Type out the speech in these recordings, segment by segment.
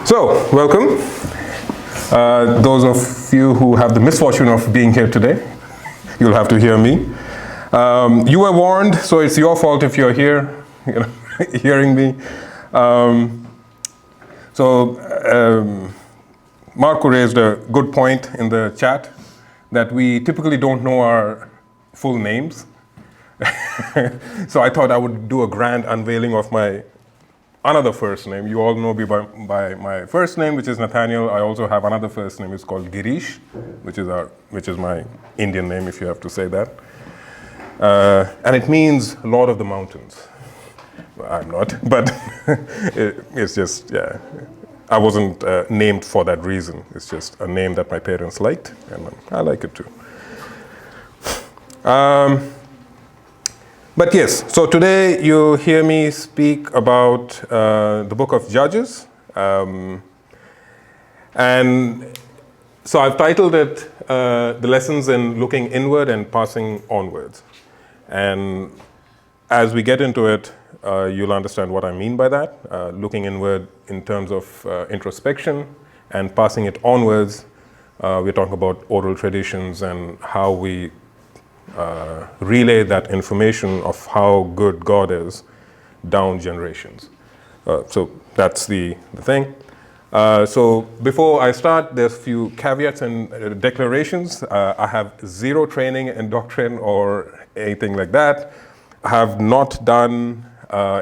So, welcome. Those of you who have the misfortune of being here today, you'll have to hear me. You were warned, so it's your fault if you're here, hearing me. Marco raised a good point in the chat that we typically don't know our full names. So I thought I would do a grand unveiling of my another first name. You all know me by my first name, which is Nathaniel. I also have another first name. It's called Girish, which is my Indian name, if you have to say that. And it means Lord of the Mountains. Well, I'm not, but it's just, yeah. I wasn't named for that reason. It's just a name that my parents liked, and I like it too. But yes, so today you hear me speak about the book of Judges. And so I've titled it The Lessons in Looking Inward and Passing Onwards. And as we get into it, you'll understand what I mean by that. Looking inward in terms of introspection and passing it onwards. We're talking about oral traditions and how we relay that information of how good God is down generations. So that's the thing. So before I start, there's a few caveats and declarations. I have zero training in doctrine or anything like that. I have not done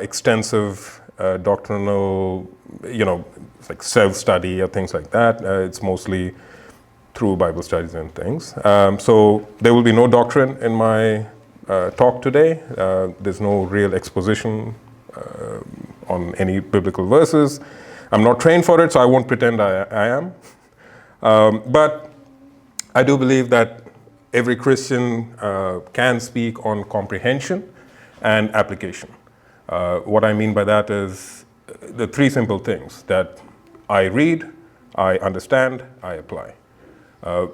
extensive doctrinal, like self-study or things like that. It's mostly through Bible studies and things. So there will be no doctrine in my talk today. There's no real exposition on any biblical verses. I'm not trained for it, so I won't pretend I am. But I do believe that every Christian can speak on comprehension and application. What I mean by that is the three simple things that I read, I understand, I apply.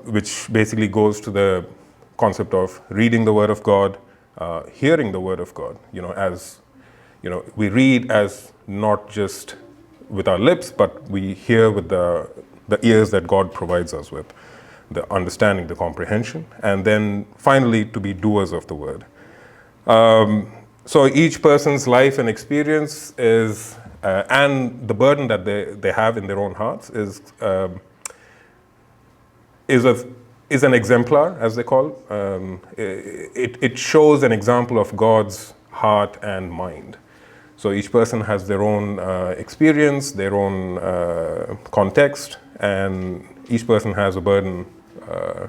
Which basically goes to the concept of reading the Word of God, hearing the Word of God. As we read as not just with our lips, but we hear with the ears that God provides us with, the understanding, the comprehension, and then finally to be doers of the Word. So each person's life and experience is, and the burden that they have in their own hearts is an exemplar, as they call. It shows an example of God's heart and mind. So each person has their own experience, their own context, and each person has a burden, a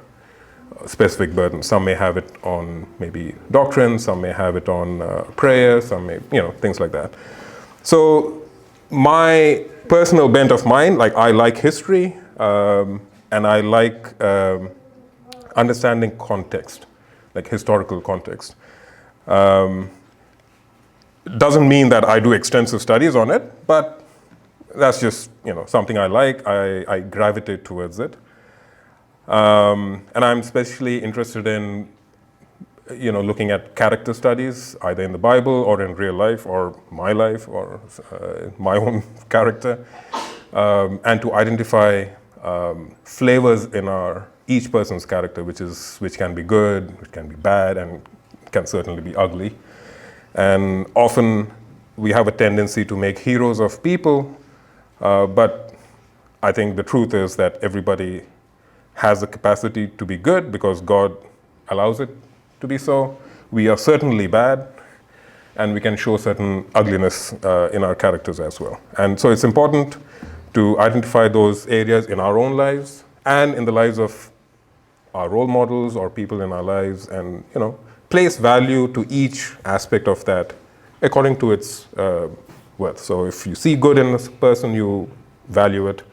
specific burden. Some may have it on maybe doctrine, some may have it on prayer, some may, things like that. So my personal bent of mine, like I like history, and I like understanding context, like historical context. Doesn't mean that I do extensive studies on it, but that's just something I like. I gravitate towards it, and I'm especially interested in looking at character studies, either in the Bible or in real life or my life or my own character, and to identify flavors in each person's character, which can be good, which can be bad, and can certainly be ugly. And often we have a tendency to make heroes of people, but I think the truth is that everybody has the capacity to be good because God allows it to be so. We are certainly bad, and we can show certain ugliness in our characters as well. And so it's important to identify those areas in our own lives and in the lives of our role models or people in our lives, and place value to each aspect of that according to its worth. So if you see good in a person, you value it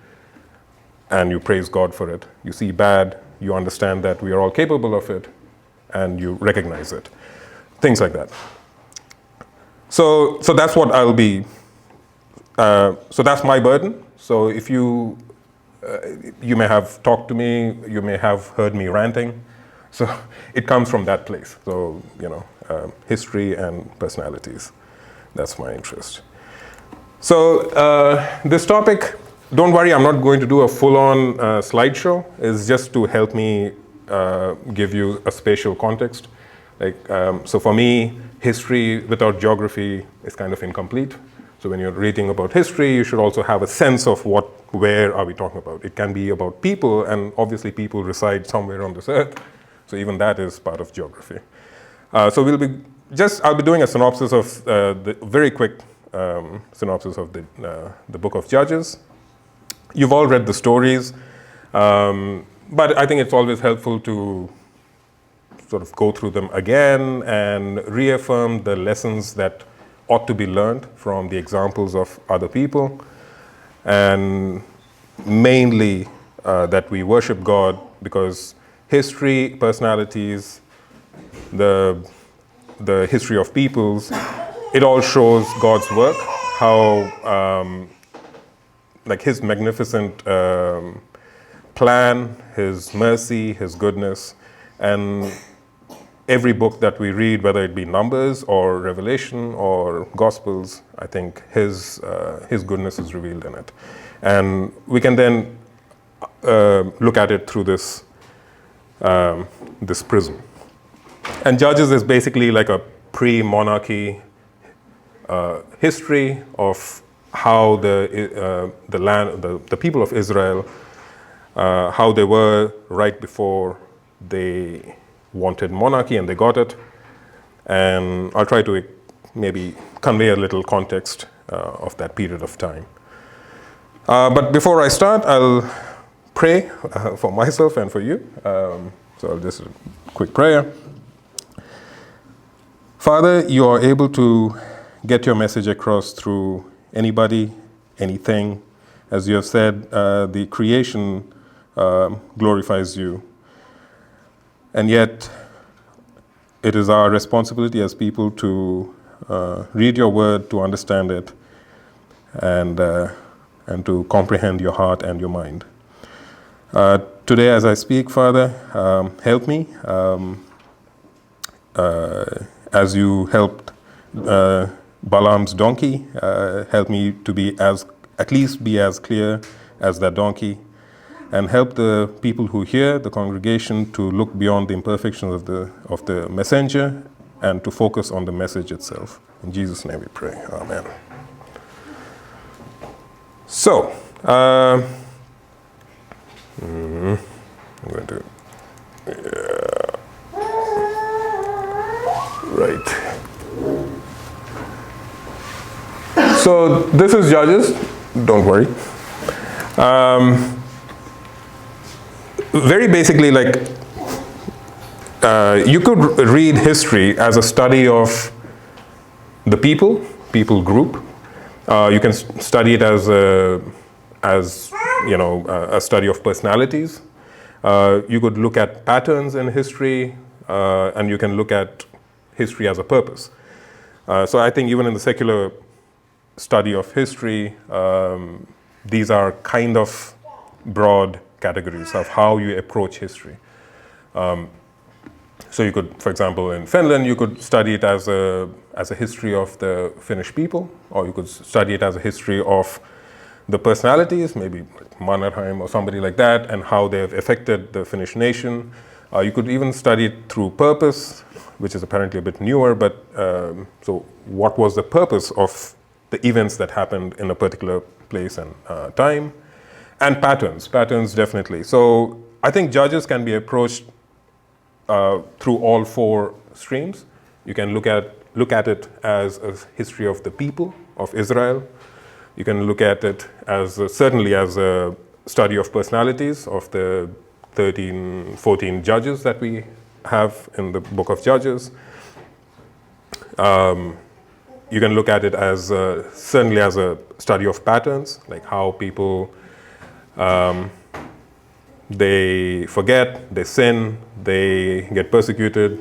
and you praise God for it. You see bad, you understand that we are all capable of it and you recognize it. Things like that. So that's what I'll be, so that's my burden. So if you may have talked to me, you may have heard me ranting. So it comes from that place. So, history and personalities. That's my interest. So this topic, don't worry, I'm not going to do a full-on slideshow. It's just to help me give you a spatial context. So for me, history without geography is kind of incomplete. So when you're reading about history, you should also have a sense of where are we talking about. It can be about people, and obviously people reside somewhere on this earth. So even that is part of geography. So I'll be doing a synopsis of the very quick synopsis of the book of Judges. You've all read the stories, but I think it's always helpful to sort of go through them again and reaffirm the lessons that ought to be learned from the examples of other people, and mainly that we worship God, because history, personalities, the history of peoples, it all shows God's work, how like his magnificent plan, his mercy, his goodness, and every book that we read, whether it be Numbers or Revelation or Gospels, I think his goodness is revealed in it. And we can then look at it through this prism. And Judges is basically like a pre-monarchy history of how the people of Israel, how they were right before they wanted monarchy and they got it. And I'll try to maybe convey a little context of that period of time. But before I start, I'll pray for myself and for you. So I'll just a quick prayer. Father, you are able to get your message across through anybody, anything. As you have said, the creation glorifies you. And yet, it is our responsibility as people to read your word, to understand it, and to comprehend your heart and your mind. Today, as I speak, Father, help me as you helped Balaam's donkey. Help me to at least be as clear as that donkey, and help the people who hear, the congregation, to look beyond the imperfections of the messenger and to focus on the message itself. In Jesus' name we pray. Amen. So, I'm going to... Right. So this is Judges. Don't worry. Very basically, you could read history as a study of the people group. You can study it as a study of personalities. You could look at patterns in history, and you can look at history as a purpose. So I think even in the secular study of history, these are kind of broad categories of how you approach history. So you could, for example, in Finland, you could study it as a history of the Finnish people, or you could study it as a history of the personalities, maybe Mannerheim or somebody like that, and how they have affected the Finnish nation. You could even study it through purpose, which is apparently a bit newer, but so what was the purpose of the events that happened in a particular place and time? And patterns definitely. So I think Judges can be approached through all four streams. You can look at it as a history of the people of Israel. You can look at it as certainly as a study of personalities of the 13, 14 judges that we have in the book of Judges. You can look at it as certainly as a study of patterns, like how people they forget, they sin, they get persecuted,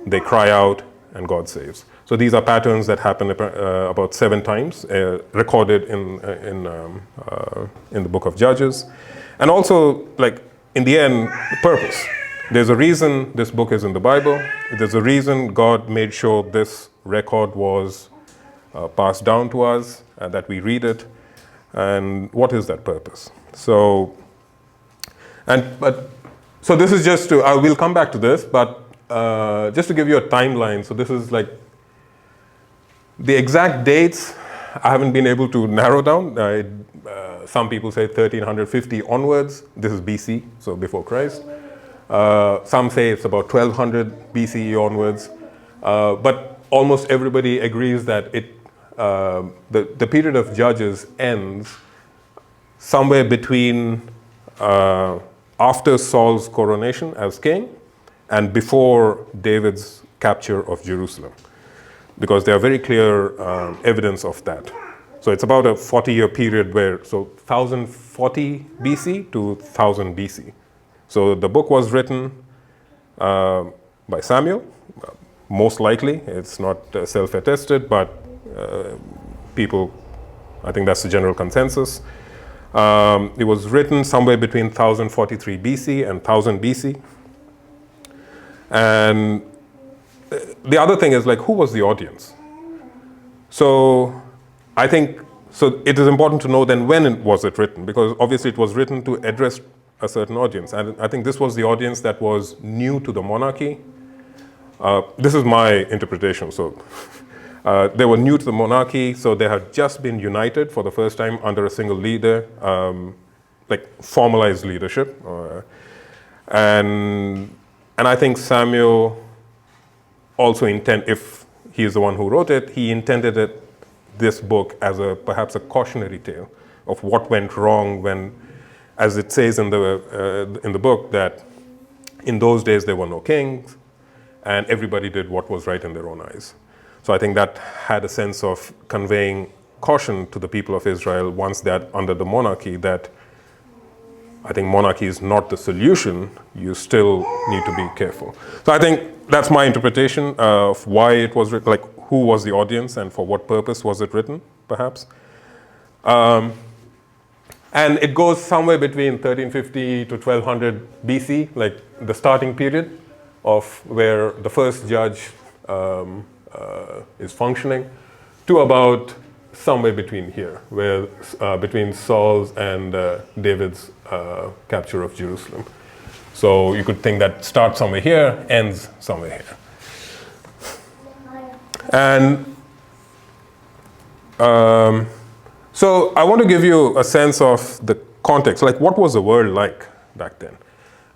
they cry out, and God saves. So these are patterns that happen about 7 times, recorded in the book of Judges. And also, in the end, purpose. There's a reason this book is in the Bible. There's a reason God made sure this record was passed down to us, that we read it, and what is that purpose? So this is just to, I will come back to this, but just to give you a timeline. So this is like the exact dates I haven't been able to narrow down. Some people say 1350 onwards. This is BC, so before Christ. Some say it's about 1200 BCE onwards. But almost everybody agrees that the period of Judges ends somewhere between after Saul's coronation as king and before David's capture of Jerusalem, because there are very clear evidence of that. So it's about a 40-year period so 1040 BC to 1000 BC. So the book was written by Samuel, most likely. It's not self-attested, but people, I think that's the general consensus. It was written somewhere between 1043 BC and 1000 BC. And the other thing is, like, who was the audience? So I think, so it is important to know then when was it written, because obviously it was written to address a certain audience. And I think this was the audience that was new to the monarchy. This is my interpretation. So they were new to the monarchy, so they had just been united for the first time under a single leader, like formalized leadership. And I think Samuel also if he is the one who wrote it, he intended this book as perhaps a cautionary tale of what went wrong when, as it says in the book, that in those days there were no kings and everybody did what was right in their own eyes. So I think that had a sense of conveying caution to the people of Israel once they're under the monarchy, that I think monarchy is not the solution. You still need to be careful. So I think that's my interpretation of why it was written, like who was the audience and for what purpose was it written, perhaps. And it goes somewhere between 1350 to 1200 BC, like the starting period of where the first judge is functioning, to about somewhere between here, where between Saul's and David's capture of Jerusalem. So you could think that starts somewhere here, ends somewhere here. And so I want to give you a sense of the context, like what was the world like back then?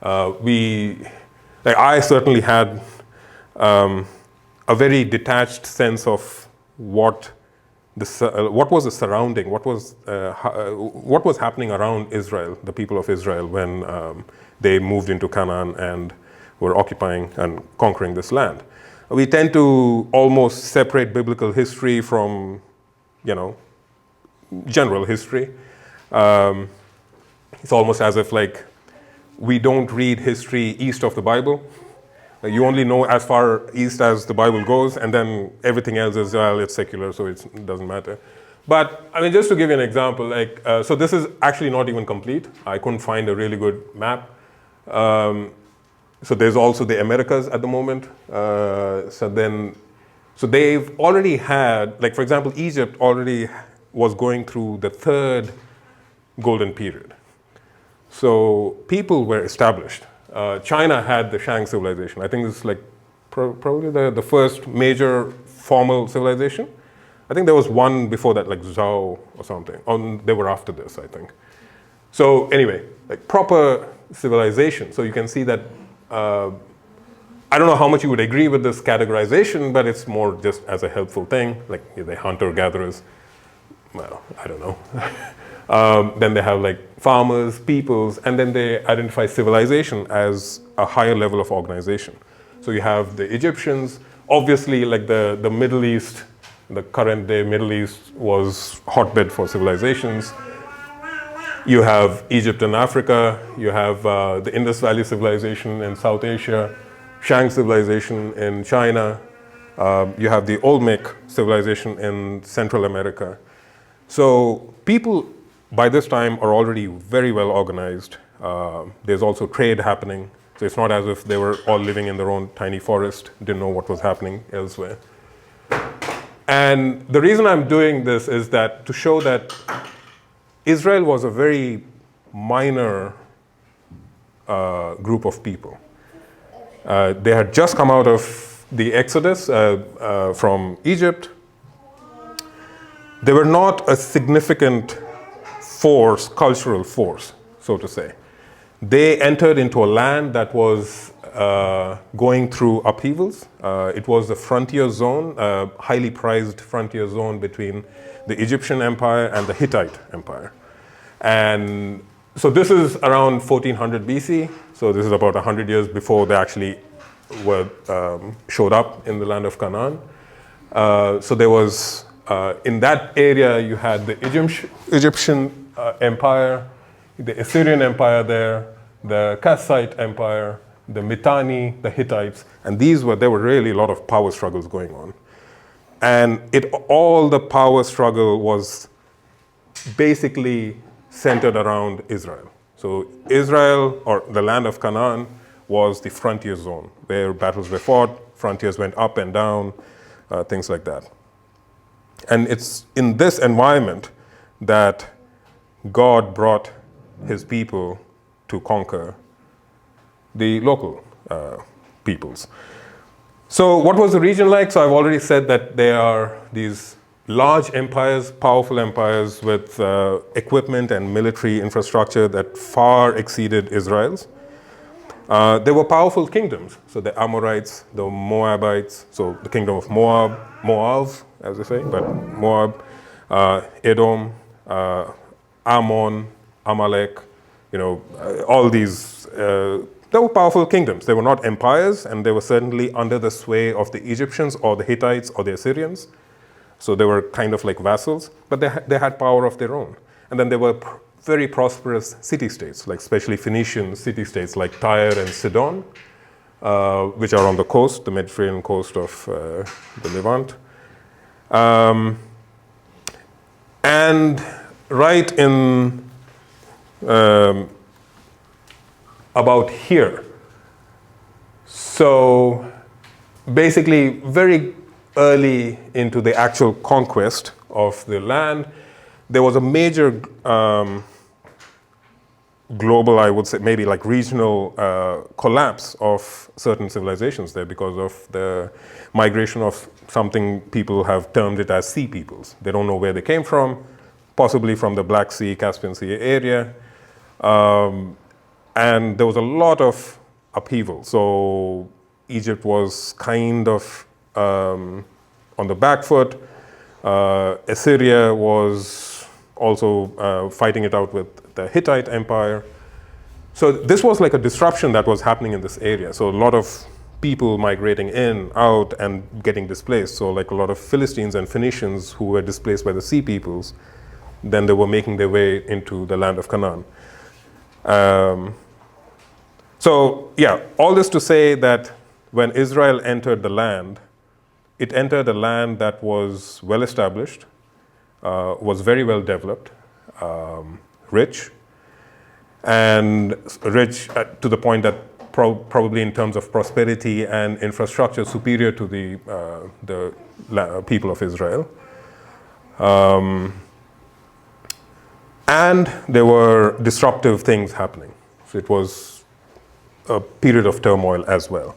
I certainly had a very detached sense of what was the surrounding, what was happening around Israel, the people of Israel, when they moved into Canaan and were occupying and conquering this land. We tend to almost separate biblical history from, general history. It's almost as if, like, we don't read history east of the Bible. You only know as far east as the Bible goes, and then everything else is, well, it's secular, so it doesn't matter. But, I mean, just to give you an example, like, so this is actually not even complete. I couldn't find a really good map. So there's also the Americas at the moment. So they've already had, like, for example, Egypt already was going through the third golden period. So people were established. China had the Shang civilization. I think it's like probably the first major formal civilization. I think there was one before that, like Zhao or something. They were after this, I think. So anyway, like proper civilization. So you can see that, I don't know how much you would agree with this categorization, but it's more just as a helpful thing, like the hunter-gatherers. Well, I don't know. Then they have like farmers, peoples, and then they identify civilization as a higher level of organization. So you have the Egyptians, obviously like the Middle East, the current day Middle East was hotbed for civilizations. You have Egypt and Africa, you have the Indus Valley civilization in South Asia, Shang civilization in China, you have the Olmec civilization in Central America. So people by this time are already very well organized. There's also trade happening. So it's not as if they were all living in their own tiny forest, didn't know what was happening elsewhere. And the reason I'm doing this is that to show that Israel was a very minor group of people. They had just come out of the Exodus from Egypt. They were not a significant force, cultural force, so to say. They entered into a land that was going through upheavals. It was the frontier zone, a highly prized frontier zone between the Egyptian Empire and the Hittite Empire. And so this is around 1400 BC. So this is about 100 years before they actually showed up in the land of Canaan. So there was, in that area, you had the Egyptian Empire, the Assyrian Empire there, the Kassite Empire, the Mitanni, the Hittites, and there were really a lot of power struggles going on. And all the power struggle was basically centered around Israel. So Israel, or the land of Canaan, was the frontier zone where battles were fought, frontiers went up and down, things like that. And it's in this environment that God brought his people to conquer the local peoples. So what was the region like? So I've already said that there are these large empires, powerful empires with equipment and military infrastructure that far exceeded Israel's. There were powerful kingdoms. So the Amorites, the Moabites, so the kingdom of Moab, as they say, but Moab, Edom, Ammon, Amalek, all these, they were powerful kingdoms. They were not empires, and they were certainly under the sway of the Egyptians or the Hittites or the Assyrians. So they were kind of like vassals, but they had power of their own. And then there were very prosperous city-states, like especially Phoenician city-states like Tyre and Sidon, which are on the coast, the Mediterranean coast of the Levant. And right in about here. So basically very early into the actual conquest of the land, there was a major global, I would say, maybe like regional collapse of certain civilizations there because of the migration of something people have termed it as sea peoples. They don't know where they came from, possibly from the Black Sea, Caspian Sea area. And there was a lot of upheaval. So Egypt was kind of on the back foot. Assyria was also fighting it out with the Hittite Empire. So this was like a disruption that was happening in this area. So a lot of people migrating in, out, and getting displaced. So like a lot of Philistines and Phoenicians who were displaced by the sea peoples, then they were making their way into the land of Canaan. So yeah, all this to say that when Israel entered the land, it entered a land that was well established, was very well developed, rich, and rich to the point that probably in terms of prosperity and infrastructure superior to the people of Israel. And there were disruptive things happening. So it was a period of turmoil as well.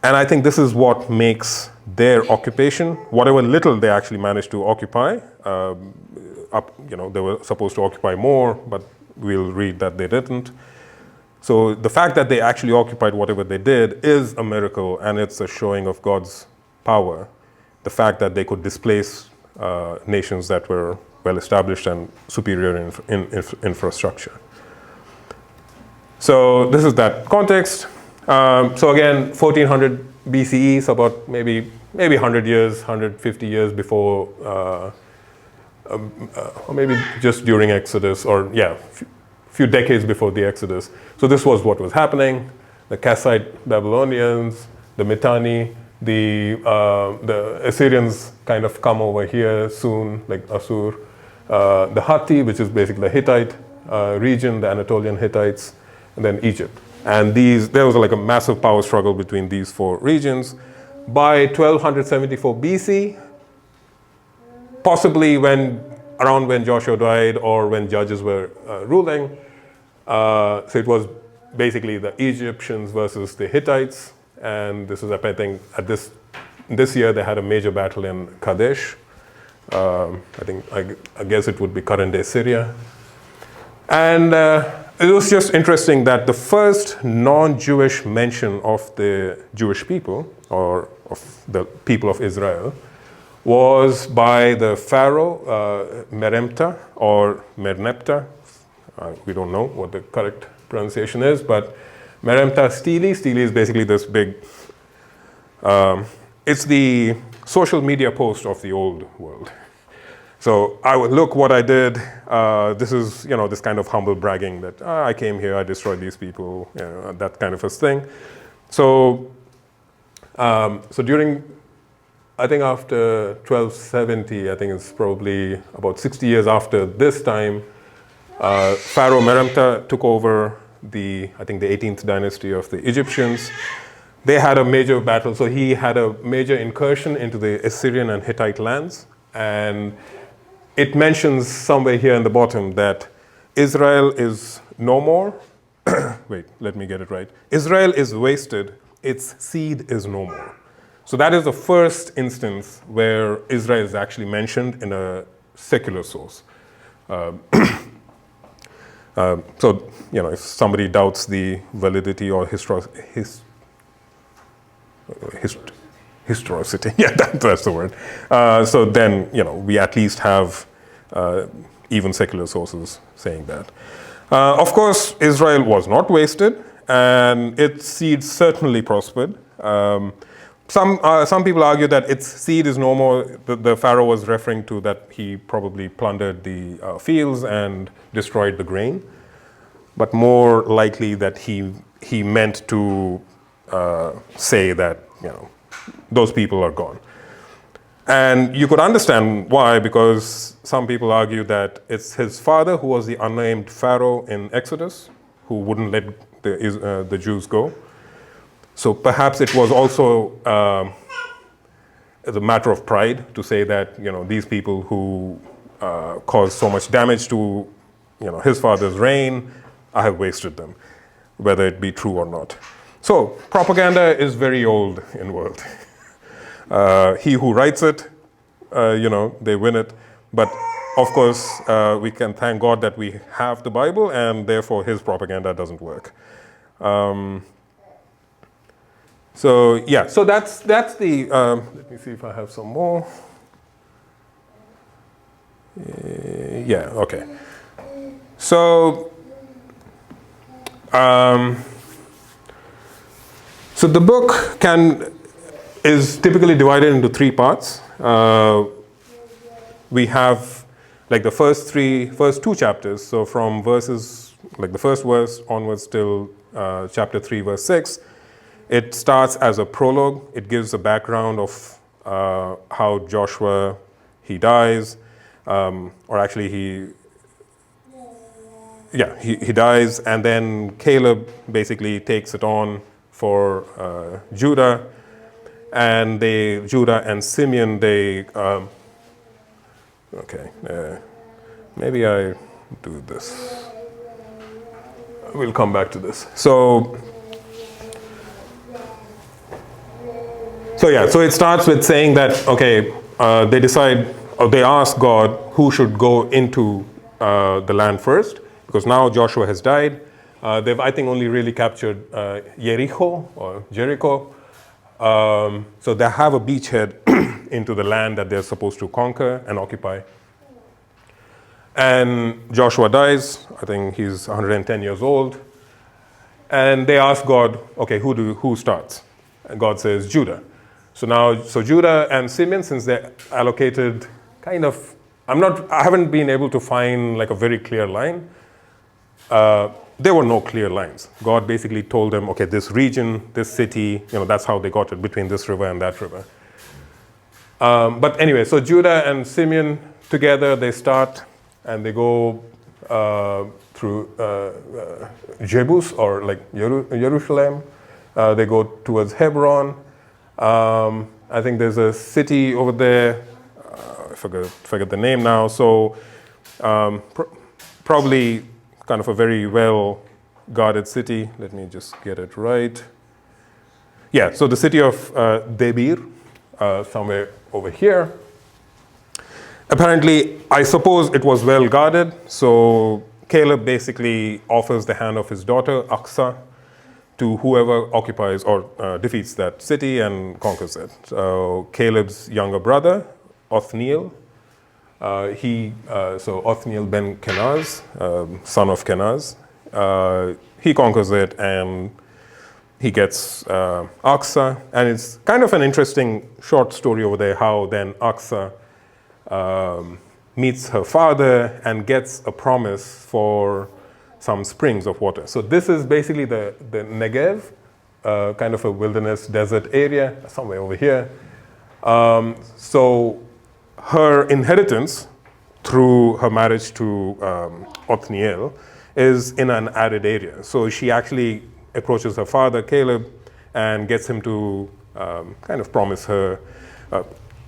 And I think this is what makes their occupation, whatever little they actually managed to occupy, they were supposed to occupy more, but we'll read that they didn't. So the fact that they actually occupied whatever they did is a miracle, and it's a showing of God's power. The fact that they could displace nations that were well established and superior in infrastructure. So this is that context. So again, 1400 BCE, so about maybe 100 years, 150 years before, or maybe just during Exodus, or few decades before the Exodus. So this was what was happening. The Kassite Babylonians, the Mitanni, the Assyrians kind of come over here soon, like Assur. The Hatti, which is basically the Hittite region, the Anatolian Hittites, and then Egypt. And there was like a massive power struggle between these four regions. By 1274 BC, possibly around when Joshua died or when judges were ruling. So it was basically the Egyptians versus the Hittites, and this is, I think, at this year they had a major battle in Kadesh. I guess it would be current-day Syria. And it was just interesting that the first non-Jewish mention of the Jewish people, or of the people of Israel, was by the pharaoh Meremta or Merneptah. We don't know what the correct pronunciation is, but Meremtah Stele. Stele is basically this big, it's the social media post of the old world. So I would look what I did. This is, this kind of humble bragging that I came here, I destroyed these people, that kind of a thing. So, during, I think after 1270, I think it's probably about 60 years after this time, Pharaoh Meremtah took over the 18th dynasty of the Egyptians. They had a major battle, so he had a major incursion into the Assyrian and Hittite lands, and it mentions somewhere here in the bottom that Israel is no more. Wait, let me get it right. Israel is wasted, its seed is no more. So that is the first instance where Israel is actually mentioned in a secular source. So, if somebody doubts the validity or historicity, yeah, that's the word. So then, we at least have even secular sources saying that. Of course, Israel was not wasted, and its seed certainly prospered. Some people argue that its seed is no more. The Pharaoh was referring to that he probably plundered the fields and destroyed the grain, but more likely that he meant to say that those people are gone. And you could understand why, because some people argue that it's his father who was the unnamed Pharaoh in Exodus, who wouldn't let the Jews go. So perhaps it was also as a matter of pride to say that these people who caused so much damage to his father's reign, I have wasted them, whether it be true or not. So propaganda is very old in the world. He who writes it, they win it. But of course, we can thank God that we have the Bible, and therefore his propaganda doesn't work. So that's the. Let me see if I have some more. Okay. So. So the book is typically divided into three parts. We have the first two chapters. So from verses, the first verse onwards till chapter 3, verse 6, it starts as a prologue. It gives a background of how Joshua, he dies, or actually he dies, and then Caleb basically takes it on for Judah, and Judah and Simeon, maybe I do this. We'll come back to this. So it starts with saying that, they decide, or they ask God who should go into the land first, because now Joshua has died. They've, I think, only really captured Jericho. So they have a beachhead into the land that they're supposed to conquer and occupy. And Joshua dies. I think he's 110 years old. And they ask God, who starts? And God says, Judah. So Judah and Simeon, since they're allocated I haven't been able to find a very clear line. There were no clear lines. God basically told them, this region, this city, that's how they got it, between this river and that river. But anyway, so Judah and Simeon together, they start and they go through Jebus, or Jerusalem. They go towards Hebron, I think there's a city over there. I forget the name now. So probably kind of a very well guarded city. Let me just get it right. Yeah, so the city of Debir, somewhere over here. Apparently, I suppose it was well guarded. So Caleb basically offers the hand of his daughter, Aksa, to whoever occupies or defeats that city and conquers it. So Caleb's younger brother, Othniel, so Othniel ben Kenaz, son of Kenaz, he conquers it and he gets Aksa. And it's kind of an interesting short story over there how then Aksa meets her father and gets a promise for some springs of water. So this is basically the Negev, kind of a wilderness desert area, somewhere over here. So her inheritance through her marriage to Othniel is in an arid area. So she actually approaches her father, Caleb, and gets him to kind of promise her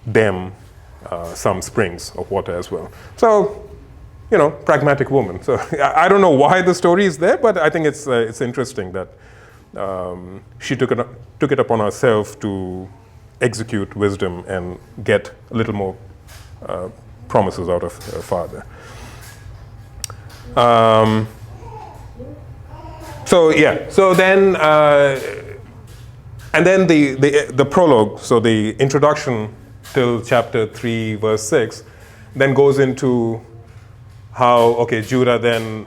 them some springs of water as well. So, pragmatic woman. So I don't know why the story is there, but I think it's interesting that she took it upon herself to execute wisdom and get a little more promises out of her father. So then, and then the prologue, so the introduction till chapter 3, verse 6, then goes into how, Judah then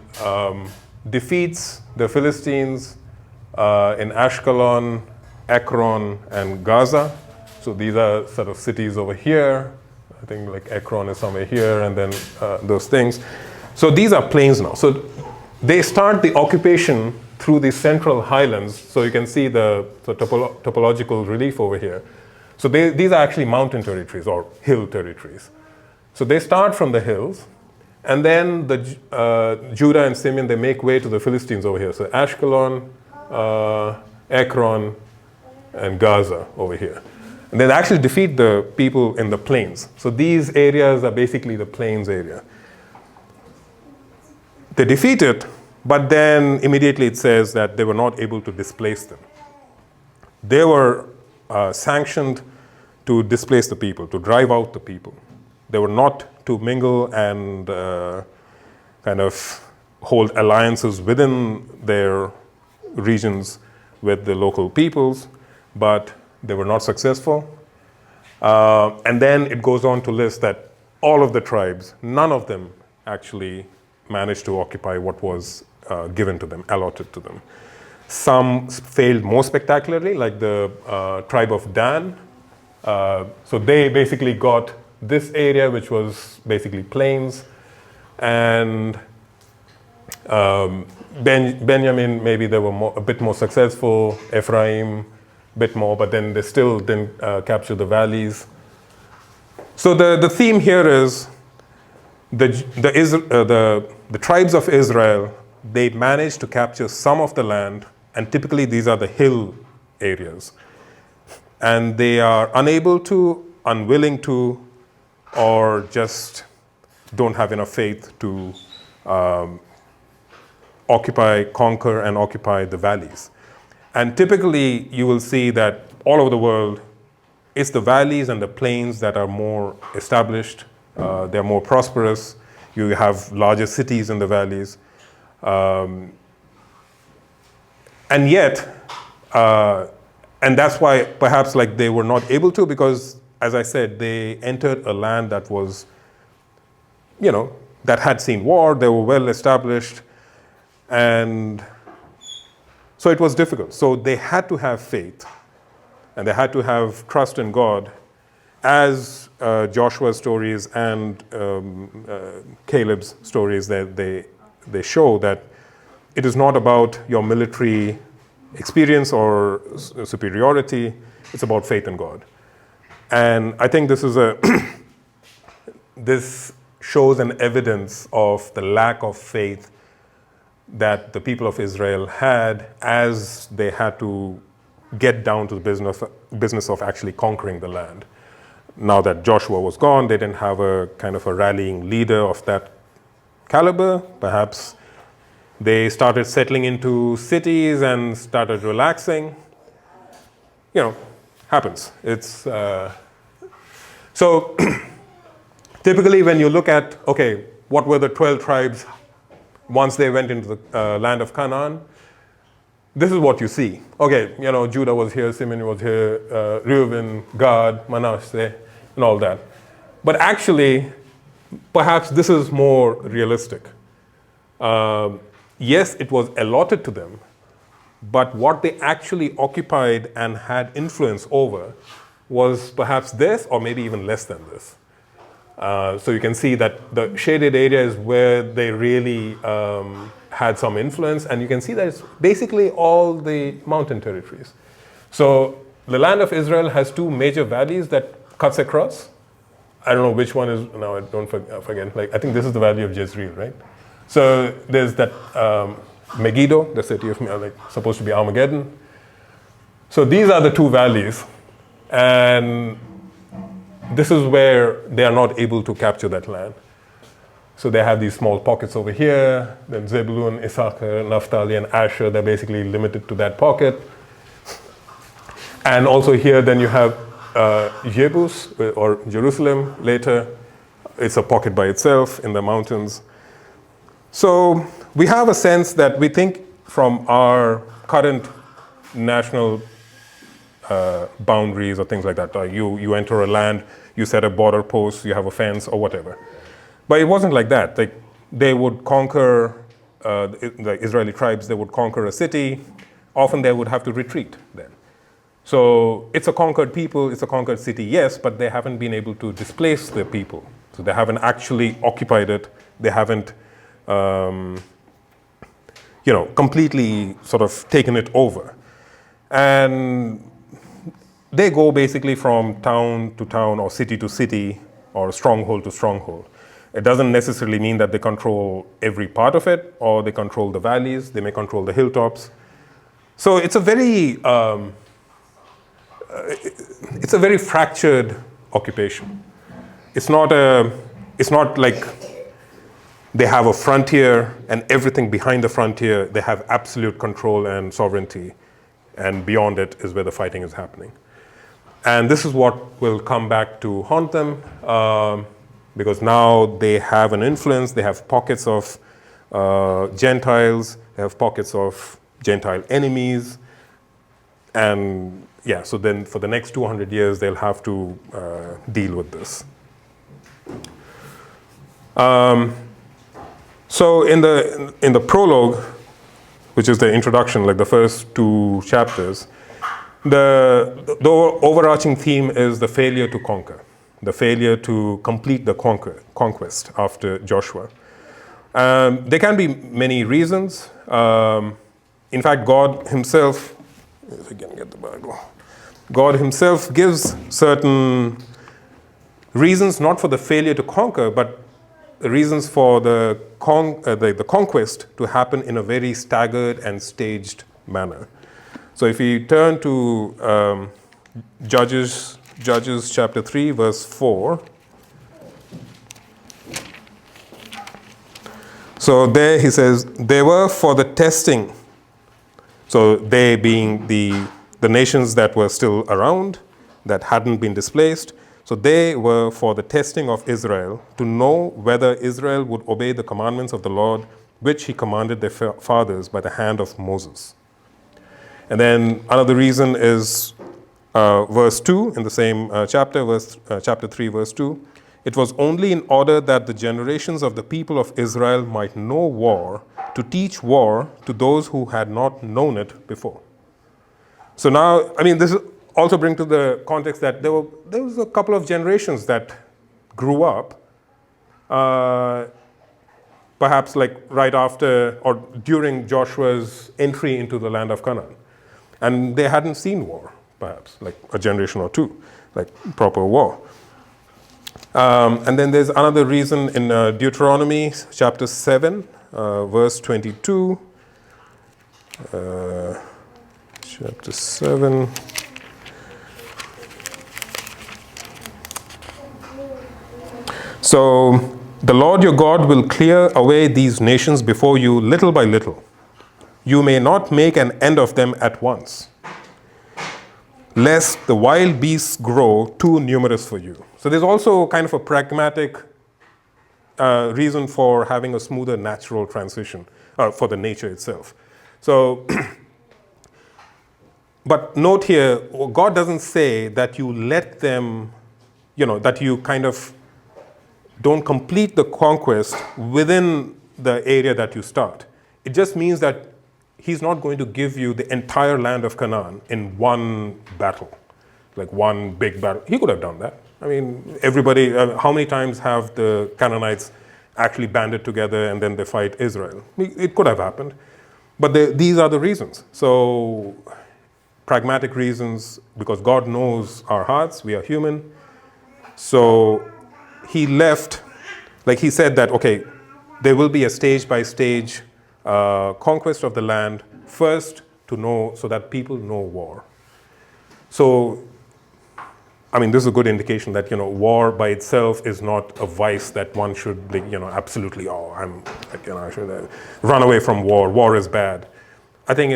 defeats the Philistines in Ashkelon, Ekron, and Gaza. So these are sort of cities over here. I think like Ekron is somewhere here, and then those things. So these are plains now. So they start the occupation through the central highlands. So you can see the topological relief over here. So these are actually mountain territories or hill territories. So they start from the hills, and then Judah and Simeon, they make way to the Philistines over here. So Ashkelon, Ekron, and Gaza over here. And they actually defeat the people in the plains. So these areas are basically the plains area. They defeat it, but then immediately it says that they were not able to displace them. They were sanctioned to displace the people, to drive out the people. They were not to mingle and kind of hold alliances within their regions with the local peoples, but they were not successful. And then it goes on to list that all of the tribes, none of them actually managed to occupy what was given to them, allotted to them. Some failed more spectacularly, like the tribe of Dan. So they basically got this area, which was basically plains, and Benjamin, maybe they were a bit more successful, Ephraim, a bit more, but then they still didn't capture the valleys. So the theme here is the tribes of Israel, they managed to capture some of the land, and typically these are the hill areas. And they are unable to, unwilling to, or just don't have enough faith to conquer and occupy the valleys. And typically you will see that all over the world, it's the valleys and the plains that are more established, they're more prosperous, you have larger cities in the valleys. And yet, and that's why perhaps like they were not able to, because as I said, they entered a land that was, that had seen war, they were well established, and so it was difficult. So they had to have faith, and they had to have trust in God, as Joshua's stories and Caleb's stories, that they show that it is not about your military experience or superiority, it's about faith in God. And I think this is this shows an evidence of the lack of faith that the people of Israel had as they had to get down to the business of actually conquering the land. Now that Joshua was gone, they didn't have a kind of a rallying leader of that caliber. Perhaps they started settling into cities and started relaxing. You know, happens. It's so typically when you look at, okay, what were the 12 tribes once they went into the land of Canaan? This is what you see. Okay, you know, Judah was here, Simeon was here, Reuben, Gad, Manasseh, and all that. But actually, perhaps this is more realistic. Yes, it was allotted to them, but what they actually occupied and had influence over was perhaps this, or maybe even less than this. So you can see that the shaded area is where they really had some influence, and you can see that it's basically all the mountain territories. So the land of Israel has two major valleys that cuts across. I don't know which one is, now I don't forget, like I think this is the valley of Jezreel, right? So there's that Megiddo, the city of, like, supposed to be Armageddon. So these are the two valleys, and this is where they are not able to capture that land. So they have these small pockets over here, then Zebulun, Issachar, Naphtali, and Asher, they're basically limited to that pocket. And also here, then you have Jebus, or Jerusalem later. It's a pocket by itself in the mountains. So we have a sense that we think from our current national boundaries or things like that. You enter a land, you set a border post, you have a fence or whatever. But it wasn't like that. Like, they would conquer, the Israeli tribes, they would conquer a city. Often they would have to retreat then. So it's a conquered people, it's a conquered city, yes, but they haven't been able to displace the people. So they haven't actually occupied it. They haven't, completely sort of taken it over. And they go basically from town to town or city to city or stronghold to stronghold. It doesn't necessarily mean that they control every part of it or they control the valleys. They may control the hilltops. So it's a very fractured occupation. It's not like they have a frontier and everything behind the frontier, they have absolute control and sovereignty, and beyond it is where the fighting is happening. And this is what will come back to haunt them, because now they have an influence, they have pockets of Gentiles, they have pockets of Gentile enemies, and yeah, so then for the next 200 years, they'll have to deal with this. So in the prologue, which is the introduction, like the first two chapters, the overarching theme is the failure to conquer, the failure to complete the conquest after Joshua. There can be many reasons. In fact, God himself, if I can get the Bible, God himself gives certain reasons, not for the failure to conquer, but reasons for the conquest to happen in a very staggered and staged manner. So if we turn to Judges chapter 3, verse 4. So there he says, they were for the testing. So they being the nations that were still around, that hadn't been displaced. So they were for the testing of Israel, to know whether Israel would obey the commandments of the Lord, which he commanded their fathers by the hand of Moses. And then another reason is verse 2 in the same chapter, chapter 3, verse 2. It was only in order that the generations of the people of Israel might know war, to teach war to those who had not known it before. So now, I mean, this also brings to the context that there was a couple of generations that grew up, perhaps like right after or during Joshua's entry into the land of Canaan. And they hadn't seen war, perhaps, like a generation or two, like proper war. And then there's another reason in Deuteronomy chapter 7, verse 22. chapter 7. So, the Lord your God will clear away these nations before you little by little. You may not make an end of them at once, lest the wild beasts grow too numerous for you. So there's also kind of a pragmatic reason for having a smoother natural transition for the nature itself. So, but note here, God doesn't say that you let them, that you kind of don't complete the conquest within the area that you start. It just means that He's not going to give you the entire land of Canaan in one battle, like one big battle. He could have done that. I mean, everybody, how many times have the Canaanites actually banded together and then they fight Israel? It could have happened. But these are the reasons. So, pragmatic reasons, because God knows our hearts, we are human. So, He left, like He said that, okay, there will be a stage by stage conquest of the land, first to know, so that people know war. So, I mean, this is a good indication that, war by itself is not a vice that one should, absolutely, I should run away from war. War is bad. I think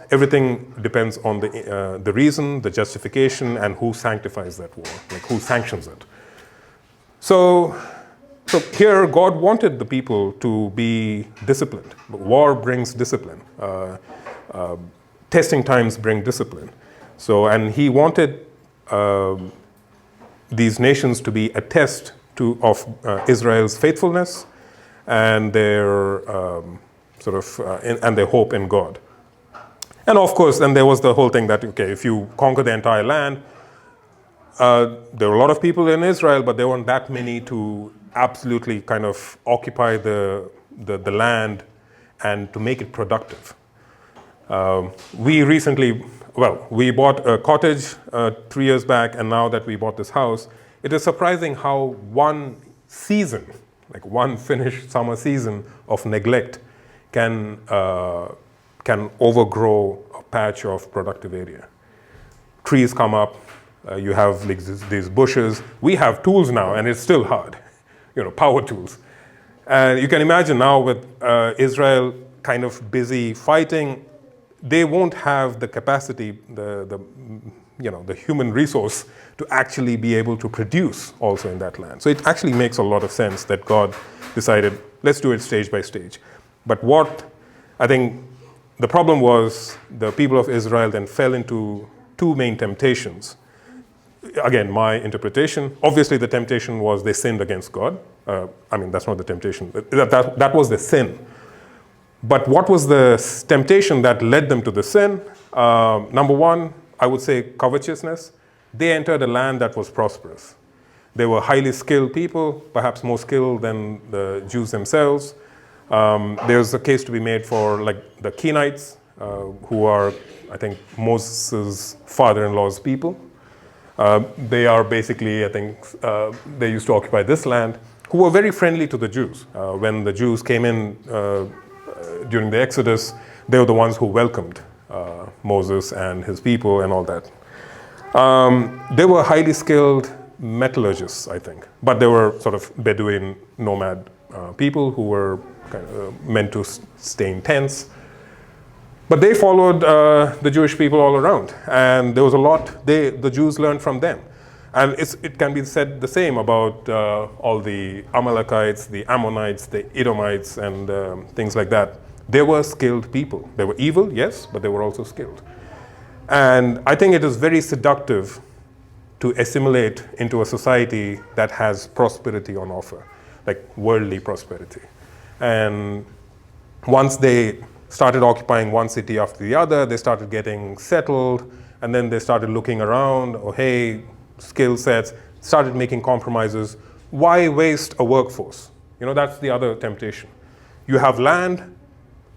everything depends on the reason, the justification, and who sanctifies that war, like who sanctions it. So here, God wanted the people to be disciplined. War brings discipline. Testing times bring discipline. So, and He wanted these nations to be a test of Israel's faithfulness and their and their hope in God. And of course, then there was the whole thing that, okay, if you conquer the entire land, there were a lot of people in Israel, but there weren't that many to absolutely kind of occupy the land and to make it productive. We bought a cottage 3 years back, and now that we bought this house, it is surprising how one season, like one finished summer season of neglect, can overgrow a patch of productive area. Trees come up, you have like these bushes. We have tools now, and it's still hard, power tools. And you can imagine now with Israel kind of busy fighting, they won't have the capacity, the human resource to actually be able to produce also in that land. So it actually makes a lot of sense that God decided, let's do it stage by stage. But what I think the problem was, the people of Israel then fell into two main temptations. Again, my interpretation, obviously the temptation was they sinned against God. That's not the temptation. That was the sin. But what was the temptation that led them to the sin? Number one, I would say covetousness. They entered a land that was prosperous. They were highly skilled people, perhaps more skilled than the Jews themselves. There's a case to be made for like the Kenites, who are, I think, Moses' father-in-law's people. They are basically, I think, they used to occupy this land, who were very friendly to the Jews. When the Jews came in during the Exodus, they were the ones who welcomed Moses and his people and all that. They were highly skilled metallurgists, I think, but they were sort of Bedouin nomad people who were kind of meant to stay in tents. But they followed the Jewish people all around, and there was a lot the Jews learned from them. And it can be said the same about all the Amalekites, the Ammonites, the Edomites, and things like that. They were skilled people. They were evil, yes, but they were also skilled. And I think it is very seductive to assimilate into a society that has prosperity on offer, like worldly prosperity. And once they started occupying one city after the other, they started getting settled, and then they started looking around, skill sets, started making compromises. Why waste a workforce? That's the other temptation. You have land,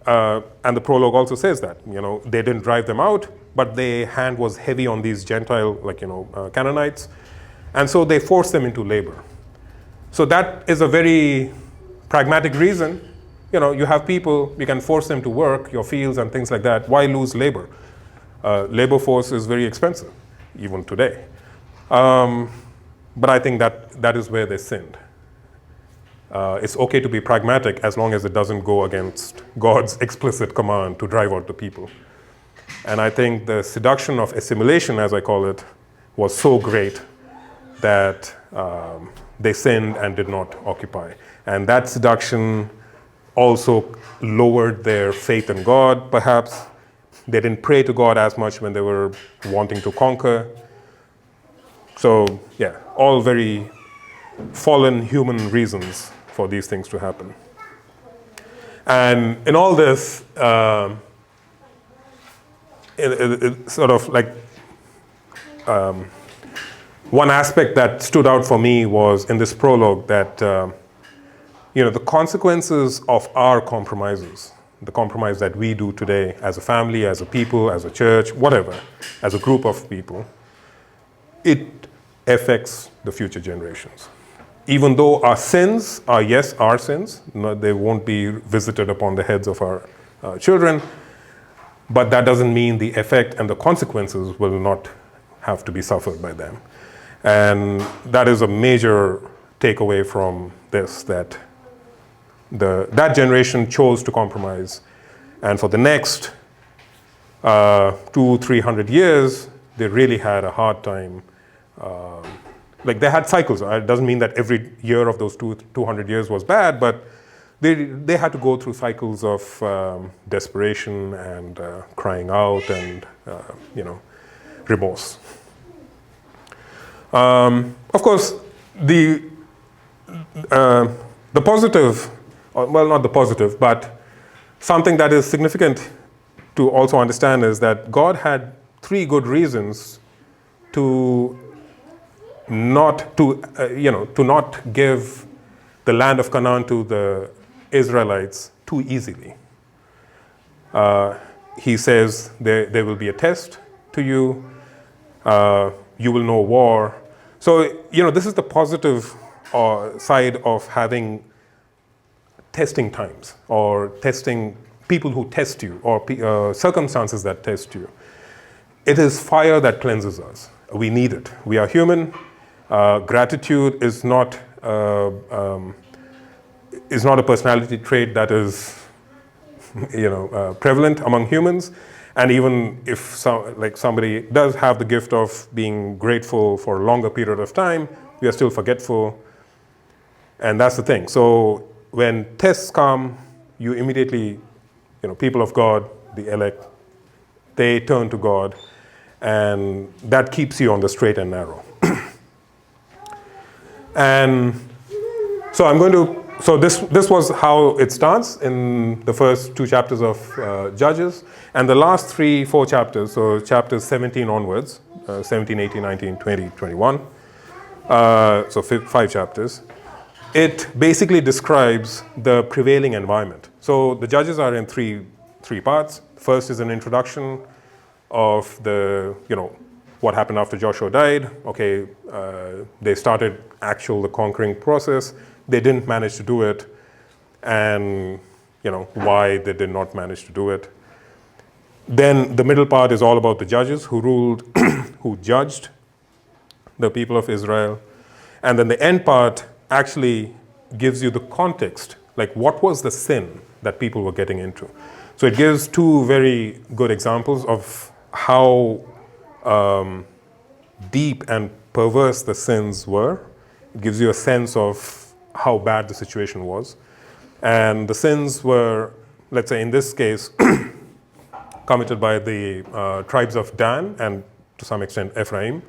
and the prologue also says that, they didn't drive them out, but their hand was heavy on these Gentile, Canaanites, and so they forced them into labor. So that is a very pragmatic reason. You have people, you can force them to work your fields and things like that. Why lose labor? Labor force is very expensive, even today. But I think that is where they sinned. It's okay to be pragmatic as long as it doesn't go against God's explicit command to drive out the people. And I think the seduction of assimilation, as I call it, was so great that they sinned and did not occupy. And that seduction also lowered their faith in God, perhaps. They didn't pray to God as much when they were wanting to conquer. So, yeah, all very fallen human reasons for these things to happen. And in all this, it sort of like one aspect that stood out for me was in this prologue that the consequences of our compromises, the compromise that we do today as a family, as a people, as a church, whatever, as a group of people, it affects the future generations. Even though our sins are, yes, our sins, they won't be visited upon the heads of our children, but that doesn't mean the effect and the consequences will not have to be suffered by them. And that is a major takeaway from this, that that generation chose to compromise. And for the next 200-300 years, they really had a hard time. Like they had cycles. It doesn't mean that every year of those 200 years was bad, but they had to go through cycles of desperation and crying out and remorse. Of course, the positive, well, not the positive, but something that is significant to also understand is that God had 3 good reasons to not give the land of Canaan to the Israelites too easily. He says there will be a test to you. You will know war. So, this is the positive side of having testing times or testing people who test you or circumstances that test you. It is fire that cleanses us. We need it. We are human. Gratitude is not a personality trait that is, prevalent among humans. And even if somebody does have the gift of being grateful for a longer period of time, we are still forgetful. And that's the thing. So when tests come, you immediately, people of God, the elect, they turn to God, and that keeps you on the straight and narrow. And so this was how it starts in the first 2 chapters of Judges, and the last 3-4 chapters, so chapters 17 onwards, 17, 18, 19, 20, 21, so 5 chapters, it basically describes the prevailing environment. So the Judges are in three parts. First is an introduction of what happened after Joshua died. Okay, they started the conquering process. They didn't manage to do it, and why they did not manage to do it. Then the middle part is all about the judges who ruled, who judged the people of Israel. And then the end part actually gives you the context, like what was the sin that people were getting into. So it gives 2 very good examples of how deep and perverse the sins were. It gives you a sense of how bad the situation was. And the sins were, let's say in this case, committed by the tribes of Dan and to some extent Ephraim.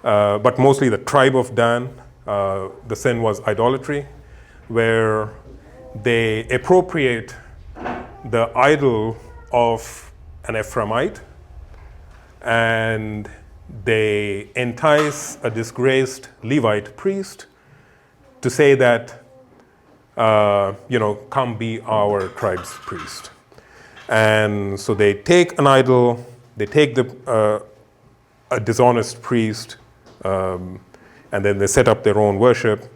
But mostly the tribe of Dan, the sin was idolatry, where they appropriate the idol of an Ephraimite and they entice a disgraced Levite priest to say that, come be our tribe's priest. And so they take an idol, they take a dishonest priest, and then they set up their own worship.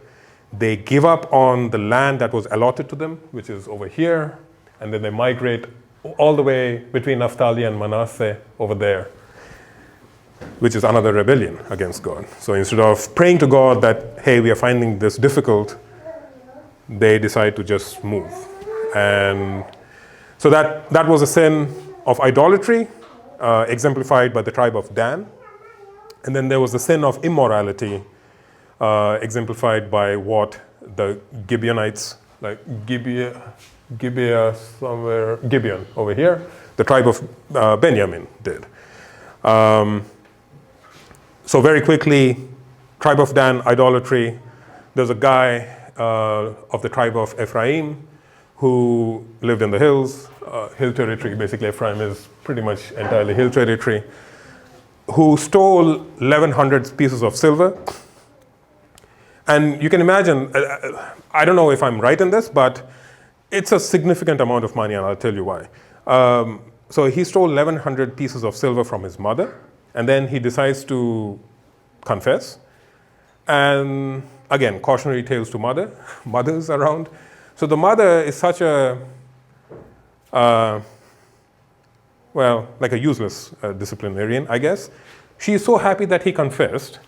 They give up on the land that was allotted to them, which is over here, and then they migrate all the way between Naphtali and Manasseh over there, which is another rebellion against God. So instead of praying to God that, hey, we are finding this difficult, they decide to just move. And so that was a sin of idolatry, exemplified by the tribe of Dan. And then there was the sin of immorality, exemplified by what the Gibeonites, like Gibeon over here, the tribe of Benjamin did. So very quickly, tribe of Dan, idolatry. There's a guy of the tribe of Ephraim who lived in the hills, hill territory. Basically, Ephraim is pretty much entirely hill territory, who stole 1,100 pieces of silver. And you can imagine, I don't know if I'm right in this, but it's a significant amount of money, and I'll tell you why. So he stole 1,100 pieces of silver from his mother, and then he decides to confess. And again, cautionary tales to mothers around. So the mother is such a, like a useless disciplinarian, I guess. She is so happy that he confessed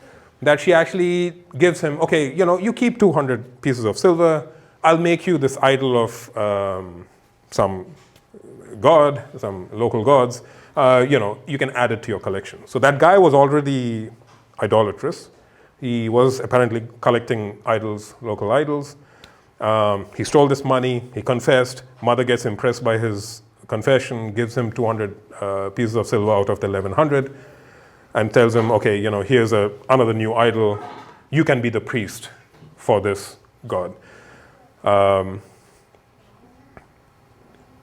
that she actually gives him, okay, you keep 200 pieces of silver. I'll make you this idol of some god, some local gods. You can add it to your collection. So that guy was already idolatrous. He was apparently collecting idols, local idols. He stole this money. He confessed. Mother gets impressed by his confession, gives him 200 pieces of silver out of the 1,100, and tells him, okay, here's another new idol. You can be the priest for this god. And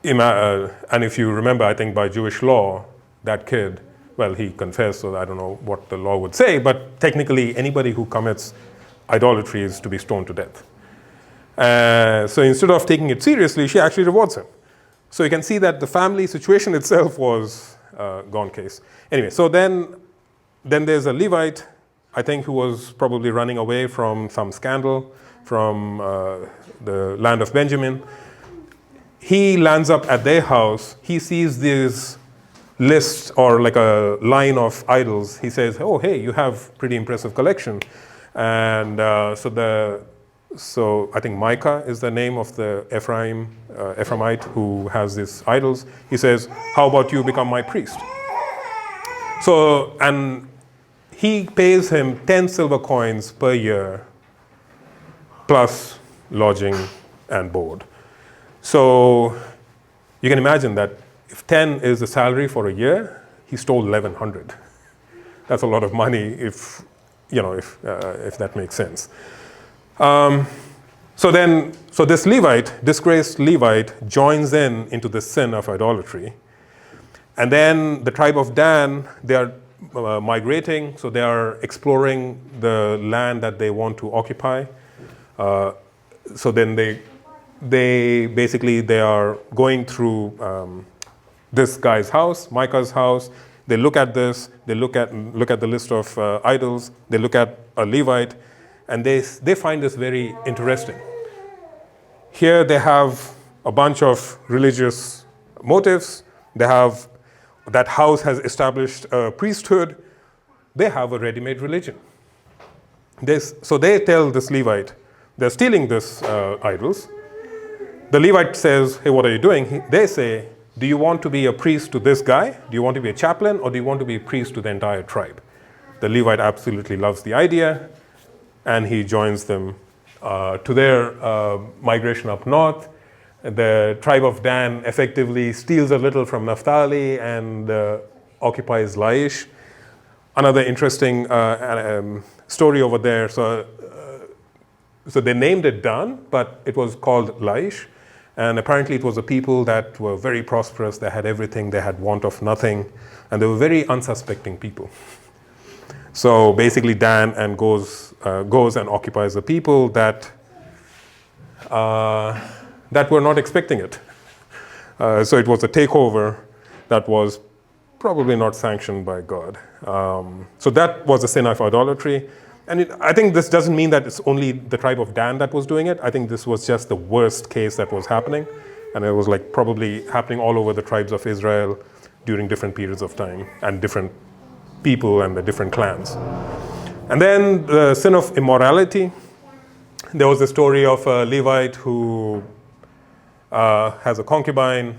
if you remember, I think by Jewish law, that kid, well, he confessed, so I don't know what the law would say, but technically anybody who commits idolatry is to be stoned to death. So instead of taking it seriously, she actually rewards him. So you can see that the family situation itself was gone case. Anyway, so then there's a Levite, I think, who was probably running away from some scandal from the land of Benjamin. He lands up at their house. He sees this list or like a line of idols. He says, oh, hey, you have pretty impressive collection. And so I think Micah is the name of the Ephraimite who has these idols. He says, how about you become my priest? So, and he pays him 10 silver coins per year, plus lodging and board. So you can imagine that if 10 is the salary for a year, he stole 1,100. That's a lot of money if that makes sense. So this Levite, disgraced Levite, joins into the sin of idolatry. And then the tribe of Dan, they are migrating, so they are exploring the land that they want to occupy. So then they are going through this guy's house, Micah's house. They look at this, they look at the list of idols, they look at a Levite, and they find this very interesting. Here they have a bunch of religious motives. They have, that house has established a priesthood. They have a ready-made religion. So they tell this Levite, they're stealing this idols. The Levite says, hey, what are you doing? They say, do you want to be a priest to this guy? Do you want to be a chaplain? Or do you want to be a priest to the entire tribe? The Levite absolutely loves the idea, and he joins them to their migration up north. The tribe of Dan effectively steals a little from Naphtali and occupies Laish. Another interesting story over there. So they named it Dan, but it was called Laish. And apparently it was a people that were very prosperous. They had everything. They had want of nothing. And they were very unsuspecting people. So basically Dan goes and occupies the people that were not expecting it. So it was a takeover that was probably not sanctioned by God. So that was a sin of idolatry. And I think this doesn't mean that it's only the tribe of Dan that was doing it. I think this was just the worst case that was happening. And it was like probably happening all over the tribes of Israel during different periods of time and different people and the different clans. And then the sin of immorality. There was the story of a Levite who has a concubine,